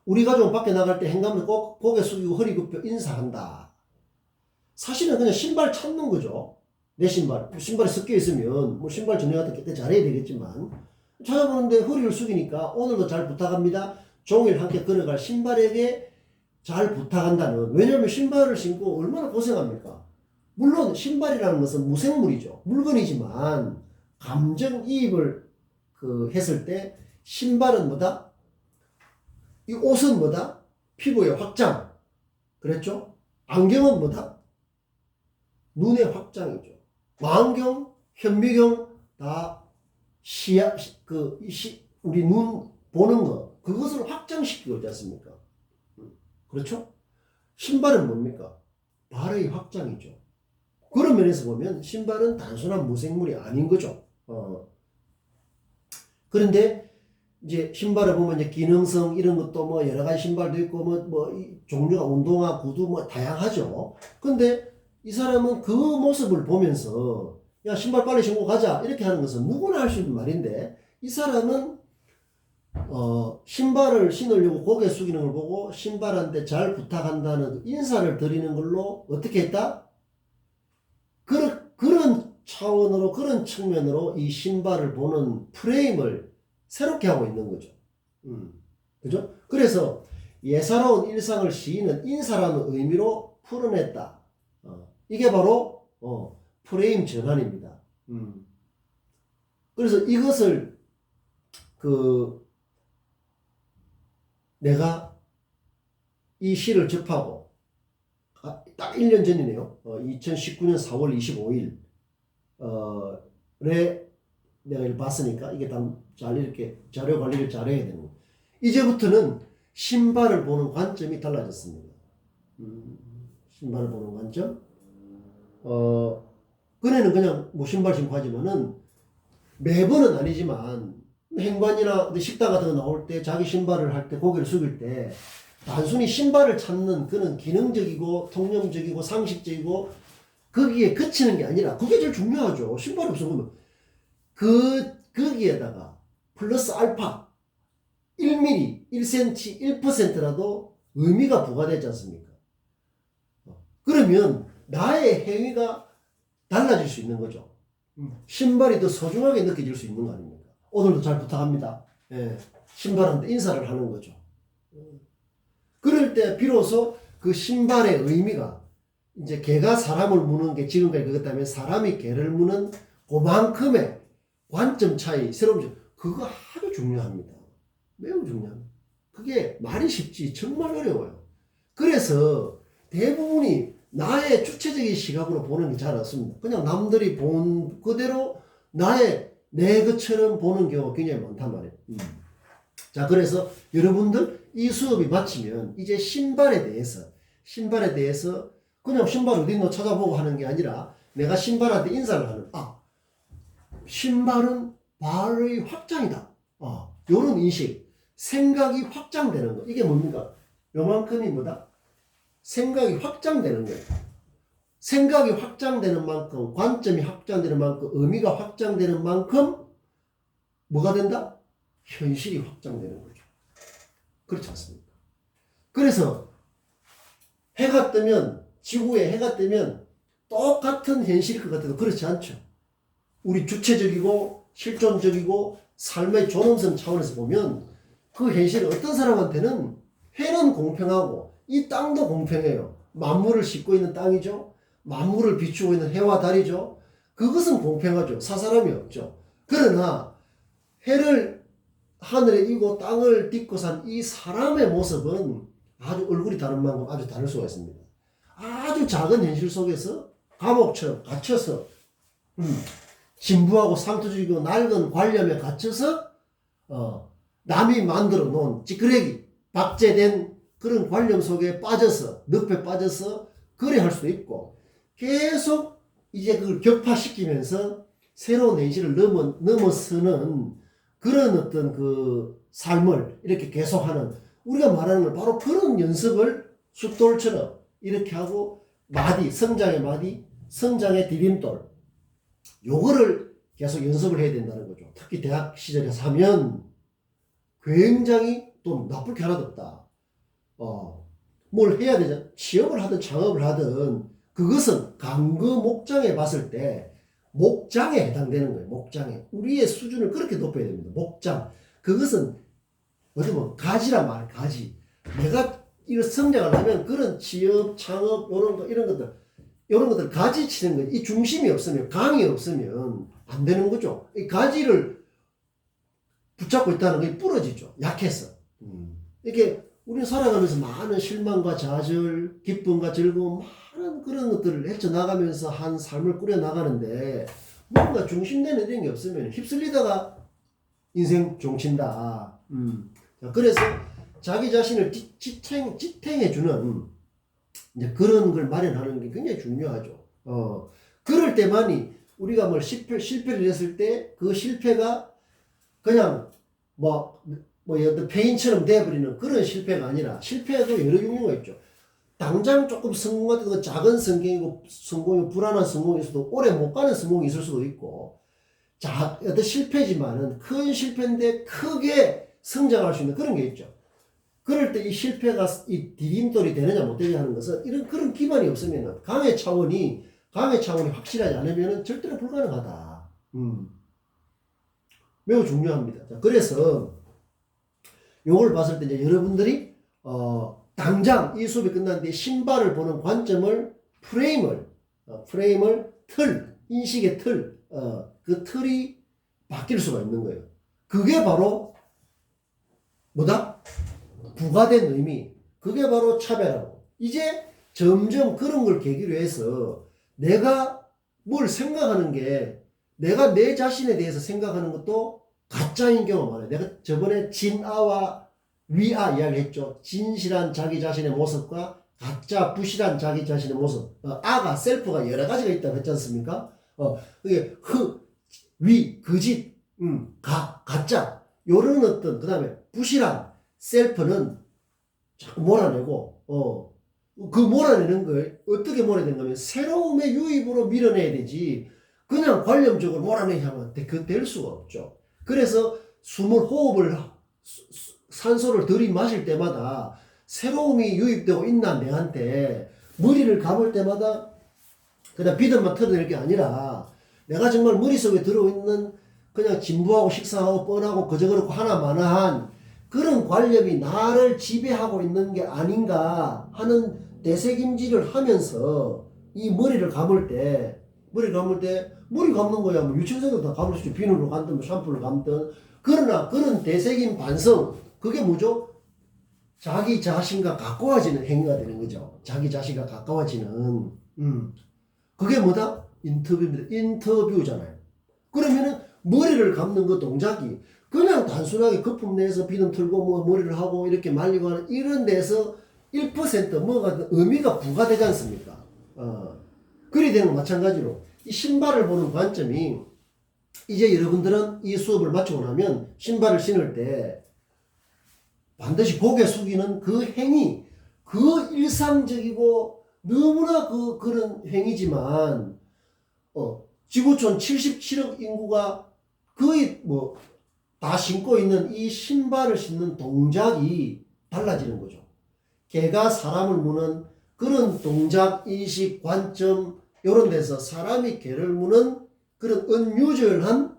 우리 가족 밖에 나갈 때 행가면 꼭 고개 숙이고 허리 굽혀 인사한다. 사실은 그냥 신발 찾는 거죠. 내 신발이 섞여 있으면 뭐 신발 전에 같은 게 잘해야 되겠지만 찾아보는데 허리를 숙이니까 오늘도 잘 부탁합니다. 종일 함께 걸어갈 신발에게 잘 부탁한다는. 왜냐하면 신발을 신고 얼마나 고생합니까? 물론 신발이라는 것은 무생물이죠. 물건이지만 감정이입을 했을 때 신발은 뭐다? 이 옷은 뭐다? 피부의 확장. 그랬죠? 안경은 뭐다? 눈의 확장이죠. 망경, 현미경 다 시야, 우리 눈 보는 거, 그것을 확장시키고 있지 않습니까? 그렇죠? 신발은 뭡니까? 발의 확장이죠. 그런 면에서 보면 신발은 단순한 무생물이 아닌 거죠. 그런데 이제 신발을 보면 이제 기능성 이런 것도 뭐 여러 가지 신발도 있고 종류가 운동화, 구두 뭐 다양하죠. 근데 이 사람은 그 모습을 보면서 야 신발 빨리 신고 가자 이렇게 하는 것은 누구나 할 수 있는 말인데 이 사람은 신발을 신으려고 고개 숙이는 걸 보고 신발한테 잘 부탁한다는 인사를 드리는 걸로 어떻게 했다? 그런 차원으로 그런 측면으로 이 신발을 보는 프레임을 새롭게 하고 있는 거죠. 그죠? 그래서 예사로운 일상을 시인은 인사라는 의미로 풀어냈다. 이게 바로 프레임 전환입니다. 그래서 이것을 내가 이 시를 접하고 딱 1년 전이네요. 2019년 4월 25일 내가 이걸 봤으니까 이게 잘 이렇게 자료 관리를 잘해야 되는 거예요. 이제부터는 신발을 보는 관점이 달라졌습니다. 신발을 보는 관점. 그네는 그냥 뭐 신발 신고 하지만은 매번은 아니지만 행관이나 식당 같은 거 나올 때 자기 신발을 할 때 고개를 숙일 때 단순히 신발을 찾는 그는 기능적이고 통념적이고 상식적이고 거기에 그치는 게 아니라 그게 제일 중요하죠. 신발이 없으면 거기에다가 플러스 알파 1mm, 1cm, 1%라도 의미가 부과되지 않습니까? 그러면 나의 행위가 달라질 수 있는 거죠. 신발이 더 소중하게 느껴질 수 있는 거 아닙니까? 오늘도 잘 부탁합니다. 예, 신발한테 인사를 하는 거죠. 그럴 때 비로소 그 신발의 의미가 이제 개가 사람을 무는 게 지금까지 그렇다면 사람이 개를 무는 그만큼의 관점 차이, 새로운 점, 그거 아주 중요합니다. 매우 중요합니다. 그게 말이 쉽지 정말 어려워요. 그래서 대부분이 나의 주체적인 시각으로 보는 게 잘 없습니다. 그냥 남들이 본 그대로 내 것처럼 보는 경우가 굉장히 많단 말이에요. 자, 그래서 여러분들 이 수업이 마치면 이제 신발에 대해서 그냥 신발 어디 있노 찾아보고 하는 게 아니라 내가 신발한테 인사를 하는, 신발은 발의 확장이다. 요런 인식, 생각이 확장되는 거. 이게 뭡니까? 요만큼이 뭐다? 생각이 확장되는 거예요. 생각이 확장되는 만큼, 관점이 확장되는 만큼, 의미가 확장되는 만큼 뭐가 된다? 현실이 확장되는 거죠. 그렇지 않습니까? 그래서 해가 뜨면, 지구에 해가 뜨면 똑같은 현실일 것 같아도 그렇지 않죠. 우리 주체적이고 실존적이고 삶의 존엄성 차원에서 보면 그 현실은 어떤 사람한테는 해는 공평하고 이 땅도 공평해요. 만물을 싣고 있는 땅이죠. 만물을 비추고 있는 해와 달이죠. 그것은 공평하죠. 사사람이 없죠. 그러나 해를 하늘에 이고 땅을 딛고 산 이 사람의 모습은 아주 얼굴이 다른 만큼 아주 다를 수가 있습니다. 아주 작은 현실 속에서 감옥처럼 갇혀서 진부하고 상투적이고 낡은 관념에 갇혀서 남이 만들어 놓은 찌끄레기 박제된 그런 관념 속에 빠져서 늪에 빠져서 그래 할 수도 있고 계속 이제 그걸 격파시키면서 새로운 현실을 넘어서는 그런 어떤 그 삶을 이렇게 계속하는 우리가 말하는 걸 바로 그런 연습을 숫돌처럼 이렇게 하고 마디, 성장의 마디, 성장의 디딤돌 요거를 계속 연습을 해야 된다는 거죠. 특히 대학 시절에 하면 굉장히 또 나쁠 게 하나도 없다. 뭘 해야 되죠? 취업을 하든 창업을 하든 그것은 강그 목장에 봤을 때 목장에 해당되는 거예요. 목장에. 우리의 수준을 그렇게 높여야 됩니다. 목장. 그것은 어디 보면 가지란 말이에요. 가지. 내가 이런 성장을 하면 그런 취업, 창업 이런 것들 가지 치는 거예요. 이 중심이 없으면 강이 없으면 안 되는 거죠. 이 가지를 붙잡고 있다는 게 부러지죠. 약해서. 이렇게 우리는 살아가면서 많은 실망과 좌절, 기쁨과 즐거움, 많은 그런 것들을 헤쳐나가면서 한 삶을 꾸려나가는데 뭔가 중심되는 이런 게 없으면 휩쓸리다가 인생 종친다. 그래서 자기 자신을 지탱해주는 이제 그런 걸 마련하는 게 굉장히 중요하죠. 그럴 때만이 우리가 뭘 실패를 했을 때 그 실패가 그냥 페인처럼 돼버리는 그런 실패가 아니라 실패도 여러 종류가 있죠. 당장 조금 성공하던 그 작은 성공이 불안한 성공일 수도 오래 못 가는 성공이 있을 수도 있고 어떤 실패지만은 큰 실패인데 크게 성장할 수 있는 그런 게 있죠. 그럴 때 이 실패가 이 디딤돌이 되느냐 못 되느냐 하는 것은 그런 기반이 없으면 강의 차원이 확실하지 않으면 절대로 불가능하다. 매우 중요합니다. 자, 그래서 요걸 봤을 때 이제 여러분들이 당장 이 수업이 끝난 뒤에 신발을 보는 관점을 프레임을 인식의 그 틀이 바뀔 수가 있는 거예요. 그게 바로 뭐다? 부가된 의미. 그게 바로 차별하고. 이제 점점 그런 걸 계기로 해서 내가 뭘 생각하는 게 내가 내 자신에 대해서 생각하는 것도 가짜인 경우가 많아요. 내가 저번에 진아와 위아 이야기했죠. 진실한 자기 자신의 모습과 가짜 부실한 자기 자신의 모습. 아가 셀프가 여러 가지가 있다고 했지 않습니까? 그게 위, 거짓, 가짜 요런 어떤 그 다음에 부실한 셀프는 자꾸 몰아내고 그 몰아내는 걸 어떻게 몰아내는 거면 새로움의 유입으로 밀어내야 되지 그냥 관념적으로 몰아내면 될 수가 없죠. 그래서 호흡을 산소를 들이마실 때마다 새로움이 유입되고 있나 내한테 머리를 감을 때마다 그냥 비듬만 털어낼 게 아니라 내가 정말 머릿속에 들어있는 그냥 진부하고 식상하고 뻔하고 그저 그렇고 하나마나한 그런 관념이 나를 지배하고 있는 게 아닌가 하는 되새김질을 하면서 이 머리를 감을 때 머리 감는 거야 뭐 유치원생도 다 감을 수 있죠. 비누로 감든 샴푸를 감든 그러나 그런 되새김 반성 그게 뭐죠? 자기 자신과 가까워지는 행위가 되는 거죠. 자기 자신과 가까워지는 그게 뭐다? 인터뷰입니다. 인터뷰잖아요. 그러면은 머리를 감는 그 동작이 그냥 단순하게 거품 내서 비듬 틀고 머리를 하고 이렇게 말리고 하는 이런 데서 1% 뭐가 의미가 부과되지 않습니까? 그리 되는 건 마찬가지로 이 신발을 보는 관점이 이제 여러분들은 이 수업을 마치고 나면 신발을 신을 때 반드시 고개 숙이는 그 행위 그 일상적이고 너무나 그런 행위지만 지구촌 77억 인구가 거의 다 신고 있는 이 신발을 신는 동작이 달라지는 거죠. 개가 사람을 무는 그런 동작, 인식, 관점 이런 데서 사람이 개를 무는 그런 언유절한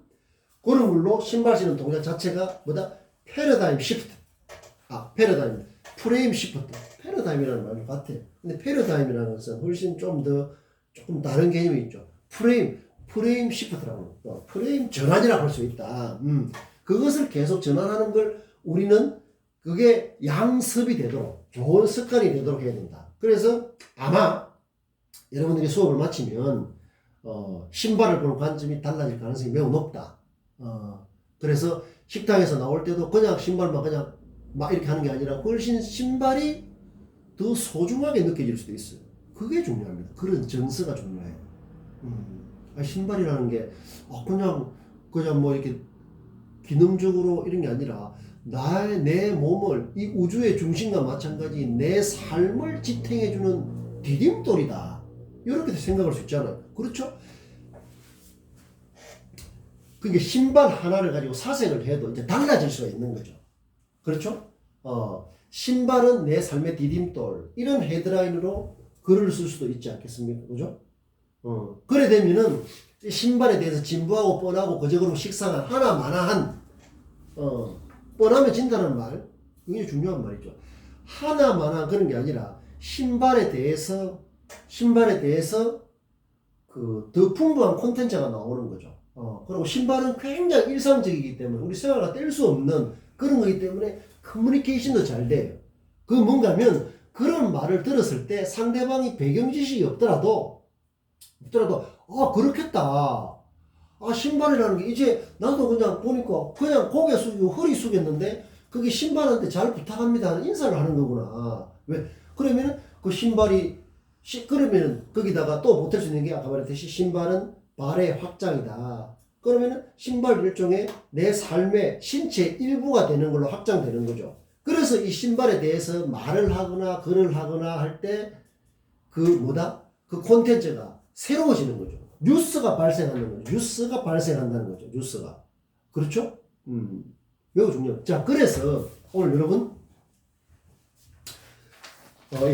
그런 걸로 신발 신는 동작 자체가 뭐다? 패러다임 시프트. 프레임 시프트. 패러다임이라는 말이 같아요. 근데 패러다임이라는 것은 훨씬 조금 다른 개념이 있죠. 프레임 시프트라고. 프레임 전환이라고 할 수 있다. 그것을 계속 전환하는 걸 우리는 그게 양습이 되도록 좋은 습관이 되도록 해야 된다. 그래서 아마 여러분들이 수업을 마치면 신발을 보는 관점이 달라질 가능성이 매우 높다. 그래서 식당에서 나올 때도 그냥 신발만 그냥 막 이렇게 하는 게 아니라 훨씬 신발이 더 소중하게 느껴질 수도 있어요. 그게 중요합니다. 그런 정서가 중요해요. 신발이라는 게 그냥 뭐 이렇게 기능적으로 이런 게 아니라 내 몸을 이 우주의 중심과 마찬가지 내 삶을 지탱해주는 디딤돌이다. 이렇게 생각할 수 있잖아요. 그렇죠? 그게 신발 하나를 가지고 사색을 해도 이제 달라질 수가 있는 거죠. 그렇죠? 신발은 내 삶의 디딤돌. 이런 헤드라인으로 글을 쓸 수도 있지 않겠습니까? 그죠? 그래 되면은 신발에 대해서 진부하고 뻔하고 거저으로 식상한 하나마나한 뻔하면 진다는 말 굉장히 중요한 말이죠. 하나마나한 그런 게 아니라 신발에 대해서 그 더 풍부한 콘텐츠가 나오는 거죠. 그리고 신발은 굉장히 일상적이기 때문에 우리 생활과 뗄 수 없는 그런 거기 때문에 커뮤니케이션도 잘 돼요. 그 뭔가면 그런 말을 들었을 때 상대방이 배경 지식이 없더라도 그렇겠다. 신발이라는 게 이제 나도 그냥 보니까 그냥 고개 숙이고 허리 숙였는데 그게 신발한테 잘 부탁합니다 하는 인사를 하는 거구나. 왜? 그러면은 그 신발이 그러면은 거기다가 또 보탤 수 있는 게 아까 말했듯이 신발은 발의 확장이다. 그러면은 신발 일종의 내 삶의 신체 일부가 되는 걸로 확장되는 거죠. 그래서 이 신발에 대해서 말을 하거나 글을 하거나 할 때 그 콘텐츠가 새로워지는 거죠. 뉴스가 발생하는 거죠. 뉴스가 발생한다는 거죠. 뉴스가. 그렇죠? 매우 중요해요. 자, 그래서 오늘 여러분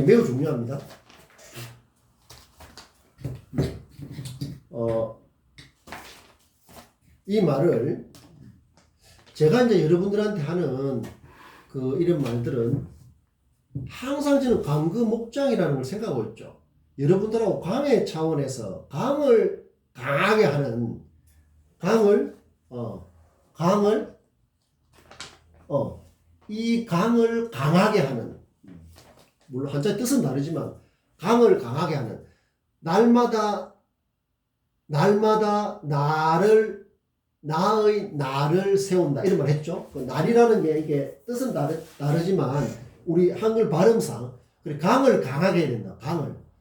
매우 중요합니다. 이 말을 제가 이제 여러분들한테 하는 이런 말들은 항상 저는 강구 목장이라는 걸 생각하고 있죠. 여러분들하고 강의 차원에서 강을 강하게 하는 이 강을 강하게 하는, 물론 한자의 뜻은 다르지만 강을 강하게 하는, 날마다 나의 나를 세운다 이런 말 했죠. 그 날이라는 게 이게 뜻은 다르지만 우리 한글 발음상 강을 강하게 해야 된다.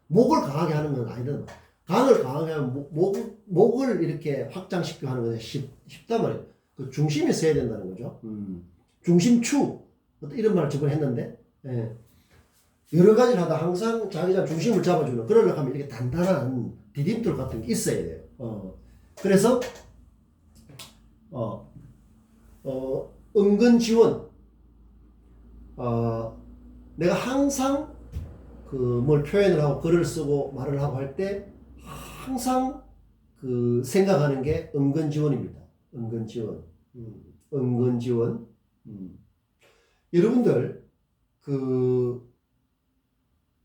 목을 강하게 하는 건 아니든 강을 강하게 하면 목을 이렇게 확장시켜 하는 건 쉽단 말이에요. 그 중심이 있어야 된다는 거죠. 중심추 이런 말을 저번에 했는데 여러 가지를 하다 항상 자기 중심을 잡아주는 그러려고 하면 이렇게 단단한 디딤돌 같은 게 있어야 돼요. 그래서 은근 지원 내가 항상 뭘 표현을 하고 글을 쓰고 말을 하고 할 때 항상 생각하는 게 은근지원입니다. 은근지원. 여러분들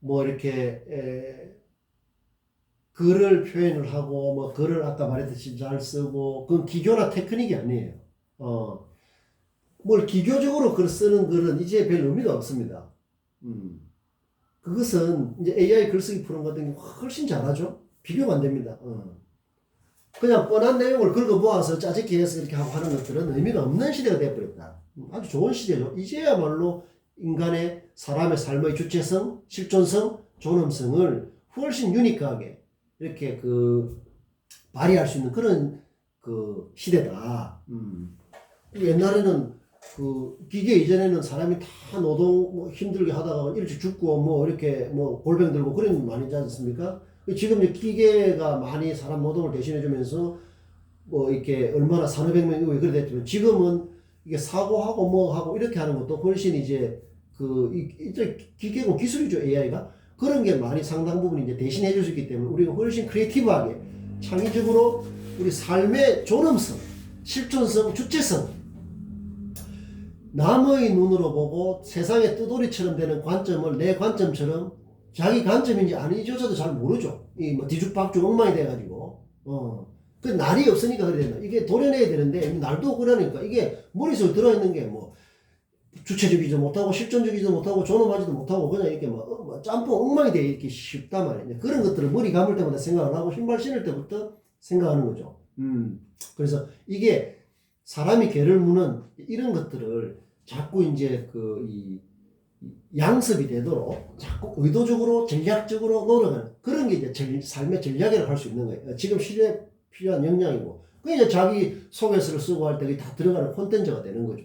이렇게 글을 표현을 하고 글을 아까 말했듯이 잘 쓰고 그건 기교나 테크닉이 아니에요. 뭘 기교적으로 글 쓰는 글은 이제 별 의미가 없습니다. 그것은 이제 AI 글쓰기 프로그램 같은 게 훨씬 잘하죠. 비교가 안 됩니다. 그냥 뻔한 내용을 긁어 모아서 짜집기 해서 이렇게 하고 하는 것들은 의미가 없는 시대가 되어버렸다. 아주 좋은 시대죠. 이제야말로 사람의 삶의 주체성, 실존성, 존엄성을 훨씬 유니크하게 이렇게 발휘할 수 있는 그런 시대다. 옛날에는 기계 이전에는 사람이 다 노동 힘들게 하다가 일찍 죽고 이렇게 골병 들고 그런 거 많이 있지 않습니까? 지금 이제 기계가 많이 사람 노동을 대신해주면서 이렇게 얼마나 4,500명 이후에 그래 됐지만 지금은 이게 사고하고 하고 이렇게 하는 것도 훨씬 이제 이제 기계고 기술이죠. AI가. 그런 게 많이 상당 부분 이제 대신해 줄 수 있기 때문에 우리가 훨씬 크리에이티브하게 창의적으로 우리 삶의 존엄성, 실존성, 주체성 남의 눈으로 보고 세상의 뜨돌이처럼 되는 관점을 내 관점처럼 자기 관점인지 아닌지조차도 잘 모르죠. 뒤죽박죽 엉망이 돼가지고. 그 날이 없으니까 그래 된다. 이게 도려내야 되는데 날도 그러니까 이게 머릿속에 들어있는 게 주체적이지도 못하고 실존적이지도 못하고 존엄하지도 못하고 그냥 이렇게 짬뽕 엉망이 돼 이렇게 쉽단 말이에요. 그런 것들을 머리 감을 때마다 생각을 하고 신발 신을 때부터 생각하는 거죠. 그래서 이게 사람이 개를 무는 이런 것들을 자꾸 이제 이 양습이 되도록 자꾸 의도적으로 전략적으로 노력하는 그런 게 이제 삶의 전략이라고 할 수 있는 거예요. 지금 시대에 필요한 역량이고 그게 이제 자기 소개서를 쓰고 할 때 다 들어가는 콘텐츠가 되는 거죠.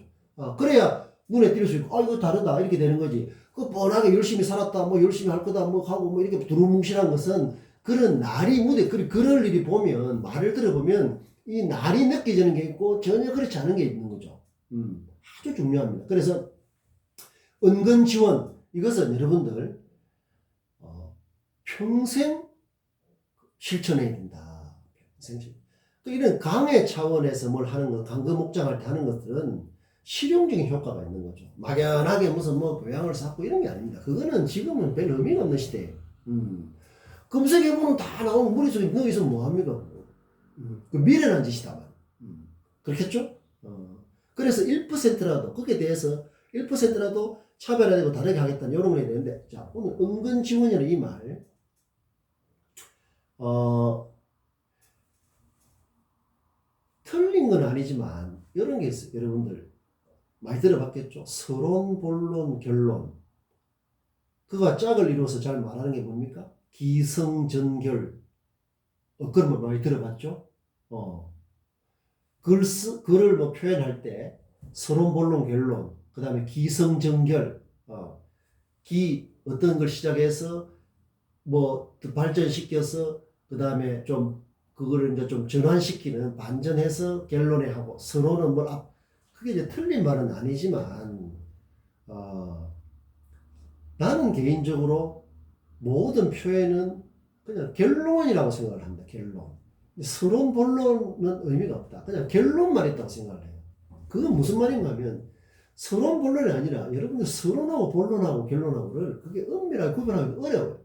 그래야 눈에 띌 수 있고, 아, 이거 다르다. 이렇게 되는 거지. 그 뻔하게 열심히 살았다, 뭐 열심히 할 거다, 뭐 하고, 뭐 이렇게 두루뭉실한 것은 그런 날이 무대, 그럴 일이 보면, 말을 들어보면 이 날이 느껴지는 게 있고 전혀 그렇지 않은 게 있는 거죠. 아주 중요합니다. 그래서 은근 지원, 이것은 여러분들, 평생 실천해야 된다. 평생 실천. 또 이런 강의 차원에서 뭘 하는 것, 강거 목장할 때 하는 것들은 실용적인 효과가 있는 거죠. 막연하게 무슨 뭐 교양을 쌓고 이런 게 아닙니다. 그거는 지금은 별 의미가 없는 시대예요. 검색해보면 다 나오면 머릿속에 넣어 있으면 뭐합니까? 그 미련한 짓이다. 그렇겠죠? 그래서 1%라도, 거기에 대해서 1%라도 차별화되고 다르게 하겠다는 이런 거 해야 되는데, 자, 오늘 은근 지원이라는 이 말, 틀린 건 아니지만, 이런 게 있어요. 여러분들, 많이 들어봤겠죠? 서론, 본론, 결론. 그가 짝을 이루어서 잘 말하는 게 뭡니까? 기성전결. 그런 거 많이 들어봤죠? 글을 뭐 표현할 때, 서론, 본론, 결론, 그 다음에 기성전결, 어떤 걸 시작해서, 뭐, 발전시켜서, 그 다음에 좀, 그거를 이제 좀 전환시키는, 반전해서 결론에 하고, 서론은 그게 이제 틀린 말은 아니지만, 나는 개인적으로 모든 표현은 그냥 결론이라고 생각을 합니다. 결론. 서론, 본론은 의미가 없다. 그냥 결론만 있다고 생각을 해요. 그건 무슨 말인가 하면, 서론, 본론이 아니라 여러분들 서론하고 본론하고 결론하고를 그게 엄밀하게 구분하기 어려워요.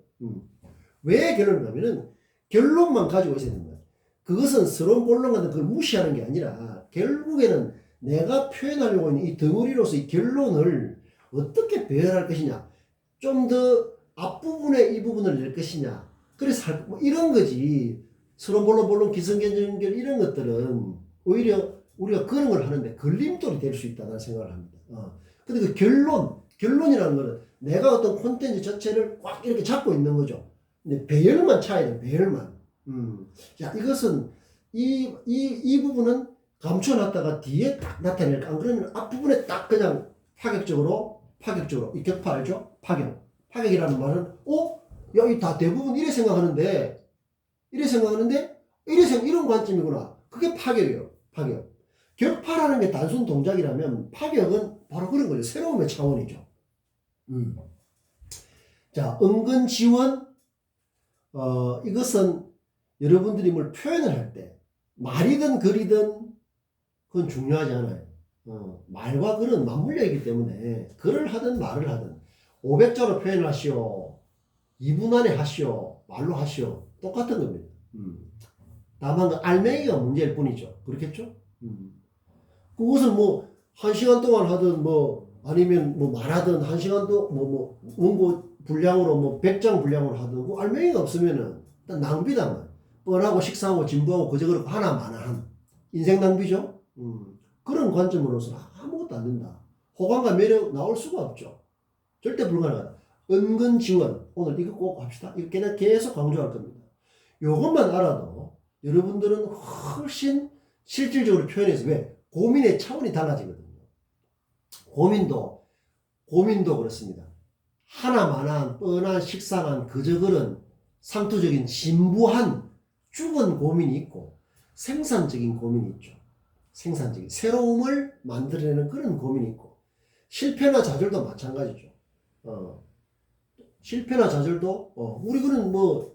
왜 결론인가 하면은 결론만 가지고 있어야 된다. 그것은 서론, 본론 같은 걸 무시하는 게 아니라 결국에는 내가 표현하려고 하는 이 덩어리로서 이 결론을 어떻게 배열할 것이냐, 좀 더 앞부분에 이 부분을 낼 것이냐, 그래서 뭐 이런 거지. 서론, 본론, 본론, 기성전결 이런 것들은 오히려 우리가 그런 걸 하는데 걸림돌이 될 수 있다는 생각을 합니다. 근데 그 결론이라는 거는 내가 어떤 콘텐츠 자체를 꽉 이렇게 잡고 있는 거죠. 근데 배열만 차야 돼, 배열만. 자, 이것은, 이 부분은 감춰놨다가 뒤에 딱 나타낼까? 안 그러면 앞부분에 딱 그냥 파격적으로, 이 격파 알죠? 파격이라는 말은, 야, 이 다 대부분 이래 생각하는데, 이런 관점이구나. 그게 파격이에요, 파격. 격파라는 게 단순 동작이라면 파격은 바로 그런 거죠. 새로움의 차원이죠. 자, 은근 지원, 이것은 여러분들이 뭘 표현을 할 때, 말이든 글이든 그건 중요하지 않아요. 말과 글은 맞물려 있기 때문에 글을 하든 말을 하든 500자로 표현을 하시오, 2분 안에 하시오, 말로 하시오, 똑같은 겁니다. 다만 그 알맹이가 문제일 뿐이죠. 그렇겠죠? 그것을 뭐 1시간 동안 하든 뭐 아니면 뭐 말하든 1시간 동안 뭐 원고 분량으로 뭐 100장 분량으로 하든 그 알맹이가 없으면은 일단 낭비다. 뻔하고 식상하고 진부하고 그저 그렇고 하나마나한 인생 낭비죠. 그런 관점으로서는 아무것도 안 된다. 호감과 매력 나올 수가 없죠. 절대 불가능하다. 은근 지원, 오늘 이거 꼭 합시다. 이거 그냥 계속 강조할 겁니다. 이것만 알아도 여러분들은 훨씬 실질적으로 표현해서, 왜? 고민의 차원이 달라지거든요. 고민도 그렇습니다. 하나만한 뻔한 식상한 그저 그런 상투적인 진부한 죽은 고민이 있고 생산적인 고민이 있죠. 생산적인 새로움을 만들어내는 그런 고민이 있고, 실패나 좌절도 마찬가지죠. 실패나 좌절도 우리는 뭐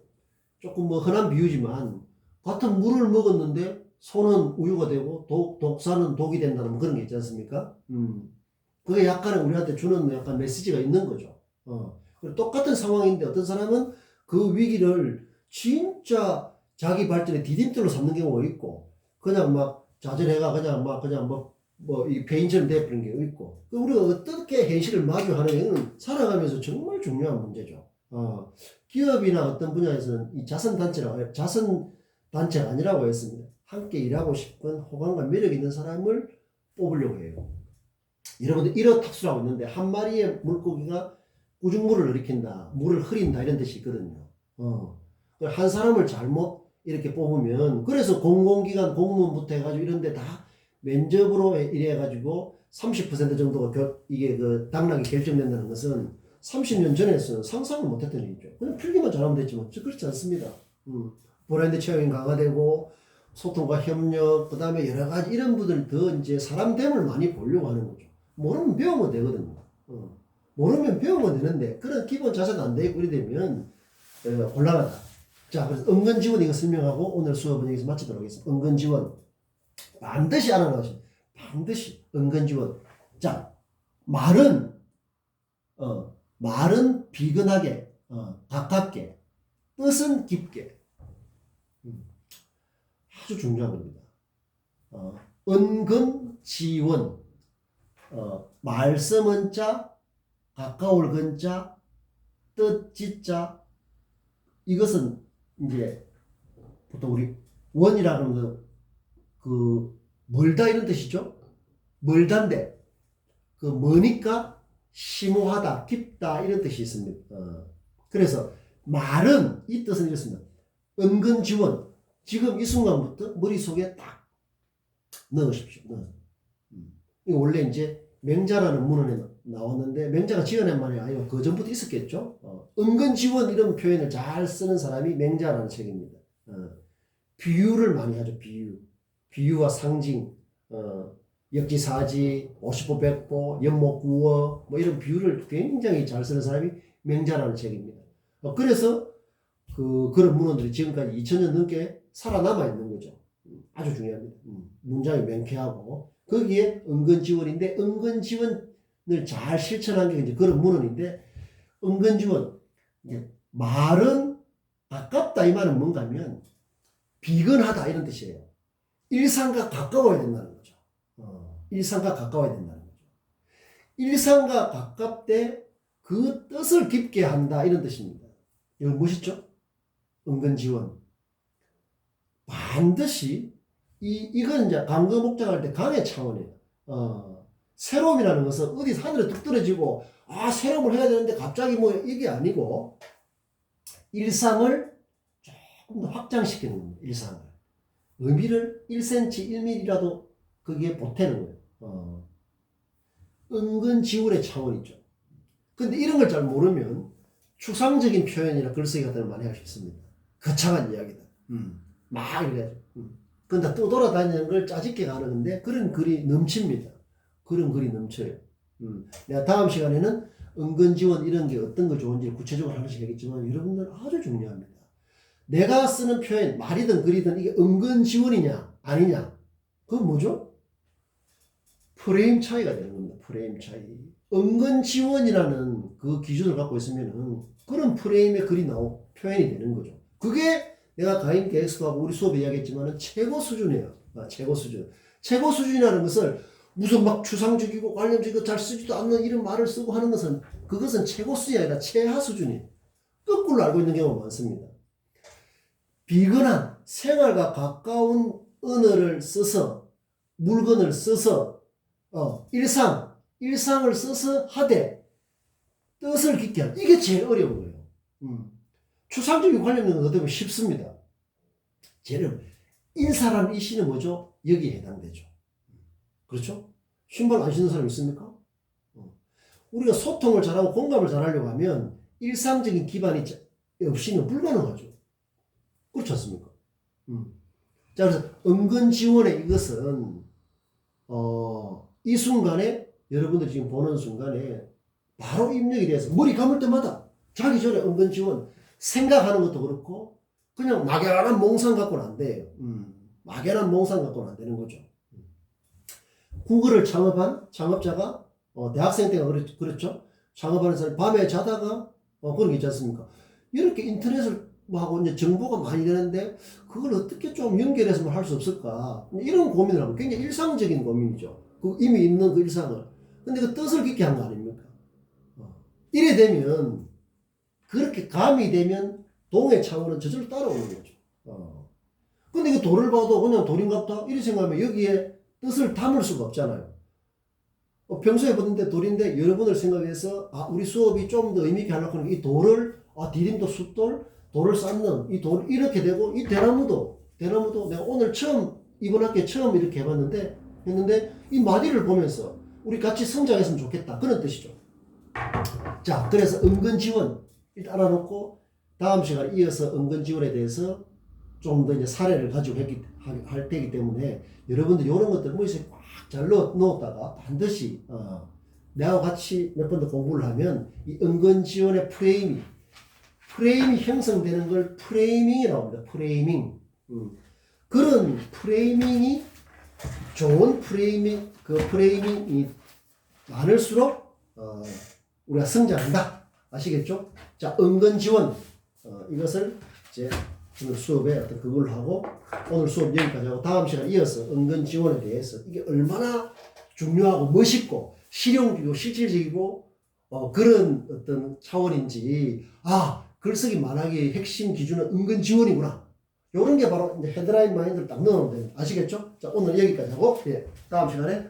조금 뭐 흔한 비유지만 같은 물을 먹었는데 소는 우유가 되고 독사는 독이 된다는 그런 게 있지 않습니까? 그게 약간 우리한테 주는 약간 메시지가 있는 거죠. 그리고 똑같은 상황인데 어떤 사람은 그 위기를 진짜 자기 발전의 디딤돌로 삼는 경우가 있고, 그냥 막 좌절해가 그냥 이 배인처럼 돼버리는 게 있고, 우리가 어떻게 현실을 마주하느냐는 살아가면서 정말 중요한 문제죠. 기업이나 어떤 분야에서는 이 자선단체가 아니라고 했습니다. 함께 일하고 싶은 호감과 매력 있는 사람을 뽑으려고 해요. 여러분들 일어탁수라고 있는데 한 마리의 물고기가 꾸중물을 일으킨다, 물을 흐린다 이런 뜻이 있거든요. 한 사람을 잘못 이렇게 뽑으면, 그래서 공공기관 공무원부터 해가지고 이런데 다 면접으로 이래가지고 30% 정도가 이게 그 당락이 결정된다는 것은 30년 전에서는 상상을 못했던 일이죠. 그냥 필기만 잘하면 됐지만 그렇지 않습니다. 브라인드 체형이 강화되고 소통과 협력, 그 다음에 여러 가지 이런 분들 더 이제 사람됨을 많이 보려고 하는 거죠. 모르면 배우면 되거든요. 모르면 배우면 되는데 그런 기본 자세가 안 되고 이래 되면 곤란하다. 자, 그래서 은근지원 이거 설명하고 오늘 수업은 여기서 마치도록 하겠습니다. 은근지원 반드시 알아놓으세요. 반드시 은근지원. 자, 말은 비근하게, 가깝게, 뜻은 깊게. 아주 중요한 겁니다. 은근지원. 말씀은 자, 가까울 근자, 뜻지자. 이것은 이제 보통 우리 원이라는 멀다 이런 뜻이죠. 멀다인데 그 머니까 심오하다, 깊다 이런 뜻이 있습니다. 그래서 말은 이 뜻은 이렇습니다. 은근지원. 지금 이 순간부터 머릿속에 딱 넣으십시오. 이거 원래 이제 맹자라는 문헌에 나왔는데 맹자가 지어낸 말이 아니고 그 전부터 있었겠죠. 은근지원 이런 표현을 잘 쓰는 사람이 맹자라는 책입니다. 비유를 많이 하죠. 비유와 상징, 역지사지, 50보 100보, 연목구어 뭐 이런 비유를 굉장히 잘 쓰는 사람이 맹자라는 책입니다. 그래서 그런 문헌들이 지금까지 2000년 넘게 살아남아 있는 거죠. 아주 중요합니다. 문장이 명쾌하고 거기에 은근지원인데 은근지원을 잘 실천한 게 이제 그런 문헌인데 은근지원 말은 가깝다 이 말은 뭔가 하면 비근하다 이런 뜻이에요. 일상과 가까워야 된다는 거죠. 일상과 가까워야 된다는 거죠. 일상과 가깝되 그 뜻을 깊게 한다 이런 뜻입니다. 이건 무엇이죠? 은근지원. 반드시 이건 이제 강거 목적할 때 강의 차원이에요. 새로움이라는 것은 어디 하늘에 뚝 떨어지고 새로움을 해야 되는데 갑자기 뭐 이게 아니고 일상을 조금 더 확장시키는 겁니다. 일상을. 의미를 1cm, 1mm라도 거기에 보태는 거예요. 은근지울의 차원이죠. 근데 이런 걸 잘 모르면 추상적인 표현이나 글쓰기 같은 걸 많이 할 수 있습니다. 거창한 이야기다. 막 이래가지고. 근데 또 돌아다니는 걸 짜집게 가는 건데 그런 글이 넘칩니다. 그런 글이 넘쳐요. 내가 다음 시간에는 은근지원 이런 게 어떤 거 좋은지 구체적으로 하나씩 하겠지만 여러분들 아주 중요합니다. 내가 쓰는 표현, 말이든 글이든 이게 은근지원이냐 아니냐 그건 뭐죠? 프레임 차이가 되는 겁니다. 프레임 차이. 은근지원이라는 그 기준을 갖고 있으면은 그런 프레임의 글이 표현이 되는 거죠. 그게 내가 가임 계획서하고 우리 수업에 이야기했지만은 최고 수준이에요. 최고 수준. 최고 수준이라는 것을 무슨 막 추상적이고 관념적이고 잘 쓰지도 않는 이런 말을 쓰고 하는 것은 그것은 최고 수준이 아니라 최하 수준이에요. 거꾸로 알고 있는 경우가 많습니다. 비근한 생활과 가까운 언어를 써서 물건을 써서 일상을 써서 하되 뜻을 깊게 하는 이게 제일 어려운 거예요. 추상적인 관념은 어떻게 보면 쉽습니다. 제일 인사라는 이 시는 뭐죠? 여기에 해당되죠. 그렇죠? 신발 안 신는 사람 있습니까? 우리가 소통을 잘하고 공감을 잘하려고 하면 일상적인 기반이 없이는 불가능하죠. 그렇지 않습니까? 자, 그래서 은근지원의 이것은 이 순간에 여러분들이 지금 보는 순간에 바로 입력이 돼서 머리 감을 때마다 자기 전에 은근지원 생각하는 것도 그렇고 그냥 막연한 몽상 갖고는 안 돼요. 막연한 몽상 갖고는 안 되는 거죠. 구글을 창업한 창업자가 대학생 때가 그랬죠. 창업하는 사람이 밤에 자다가 그런 게 있지 않습니까? 이렇게 인터넷을 하고 이제 정보가 많이 되는데 그걸 어떻게 좀 연결해서 할 수 없을까? 이런 고민을 하고 굉장히 일상적인 고민이죠. 그 이미 있는 그 일상을. 근데 그 뜻을 깊게 한 거 아닙니까? 이래 되면 그렇게 감이 되면 동의 차원은 저절로 따라오는 거죠. 근데 그 돌을 봐도 그냥 돌인갑다? 이렇게 생각하면 여기에 뜻을 담을 수가 없잖아요. 평소에 보는데 돌인데 여러분을 생각해서 우리 수업이 좀 더 의미 있게 하려고 하는 이 돌을 디딤도 숫돌 돌을 쌓는 이 돌 이렇게 되고 이 대나무도 내가 오늘 이번 학기에 처음 이렇게 했는데 이 마디를 보면서 우리 같이 성장했으면 좋겠다. 그런 뜻이죠. 자, 그래서 은근 지원 일단 알아놓고 다음 시간에 이어서 은근 지원에 대해서 좀 더 이제 사례를 가지고 할 때이기 때문에 여러분들 이런 것들 머릿속에 꽉 잘 넣었다가 반드시 내가 같이 몇 번 더 공부를 하면 이 은근 지원의 프레임이 형성되는 걸 프레이밍이라고 합니다. 프레이밍. 그런 프레이밍이 좋은 프레이밍, 그 프레이밍이 많을수록 우리가 성장한다. 아시겠죠? 자, 은근 지원. 이것을 이제 오늘 수업에 어떤 그걸로 하고 오늘 수업 여기까지 하고 다음 시간에 이어서 은근 지원에 대해서 이게 얼마나 중요하고 멋있고 실용적이고 실질적이고 그런 어떤 차원인지 글쓰기 만학의 핵심 기준은 은근 지원이구나. 요런 게 바로 이제 헤드라인 마인드를 딱 넣어놓으면 됩니다. 아시겠죠? 자, 오늘 여기까지 하고 다음 시간에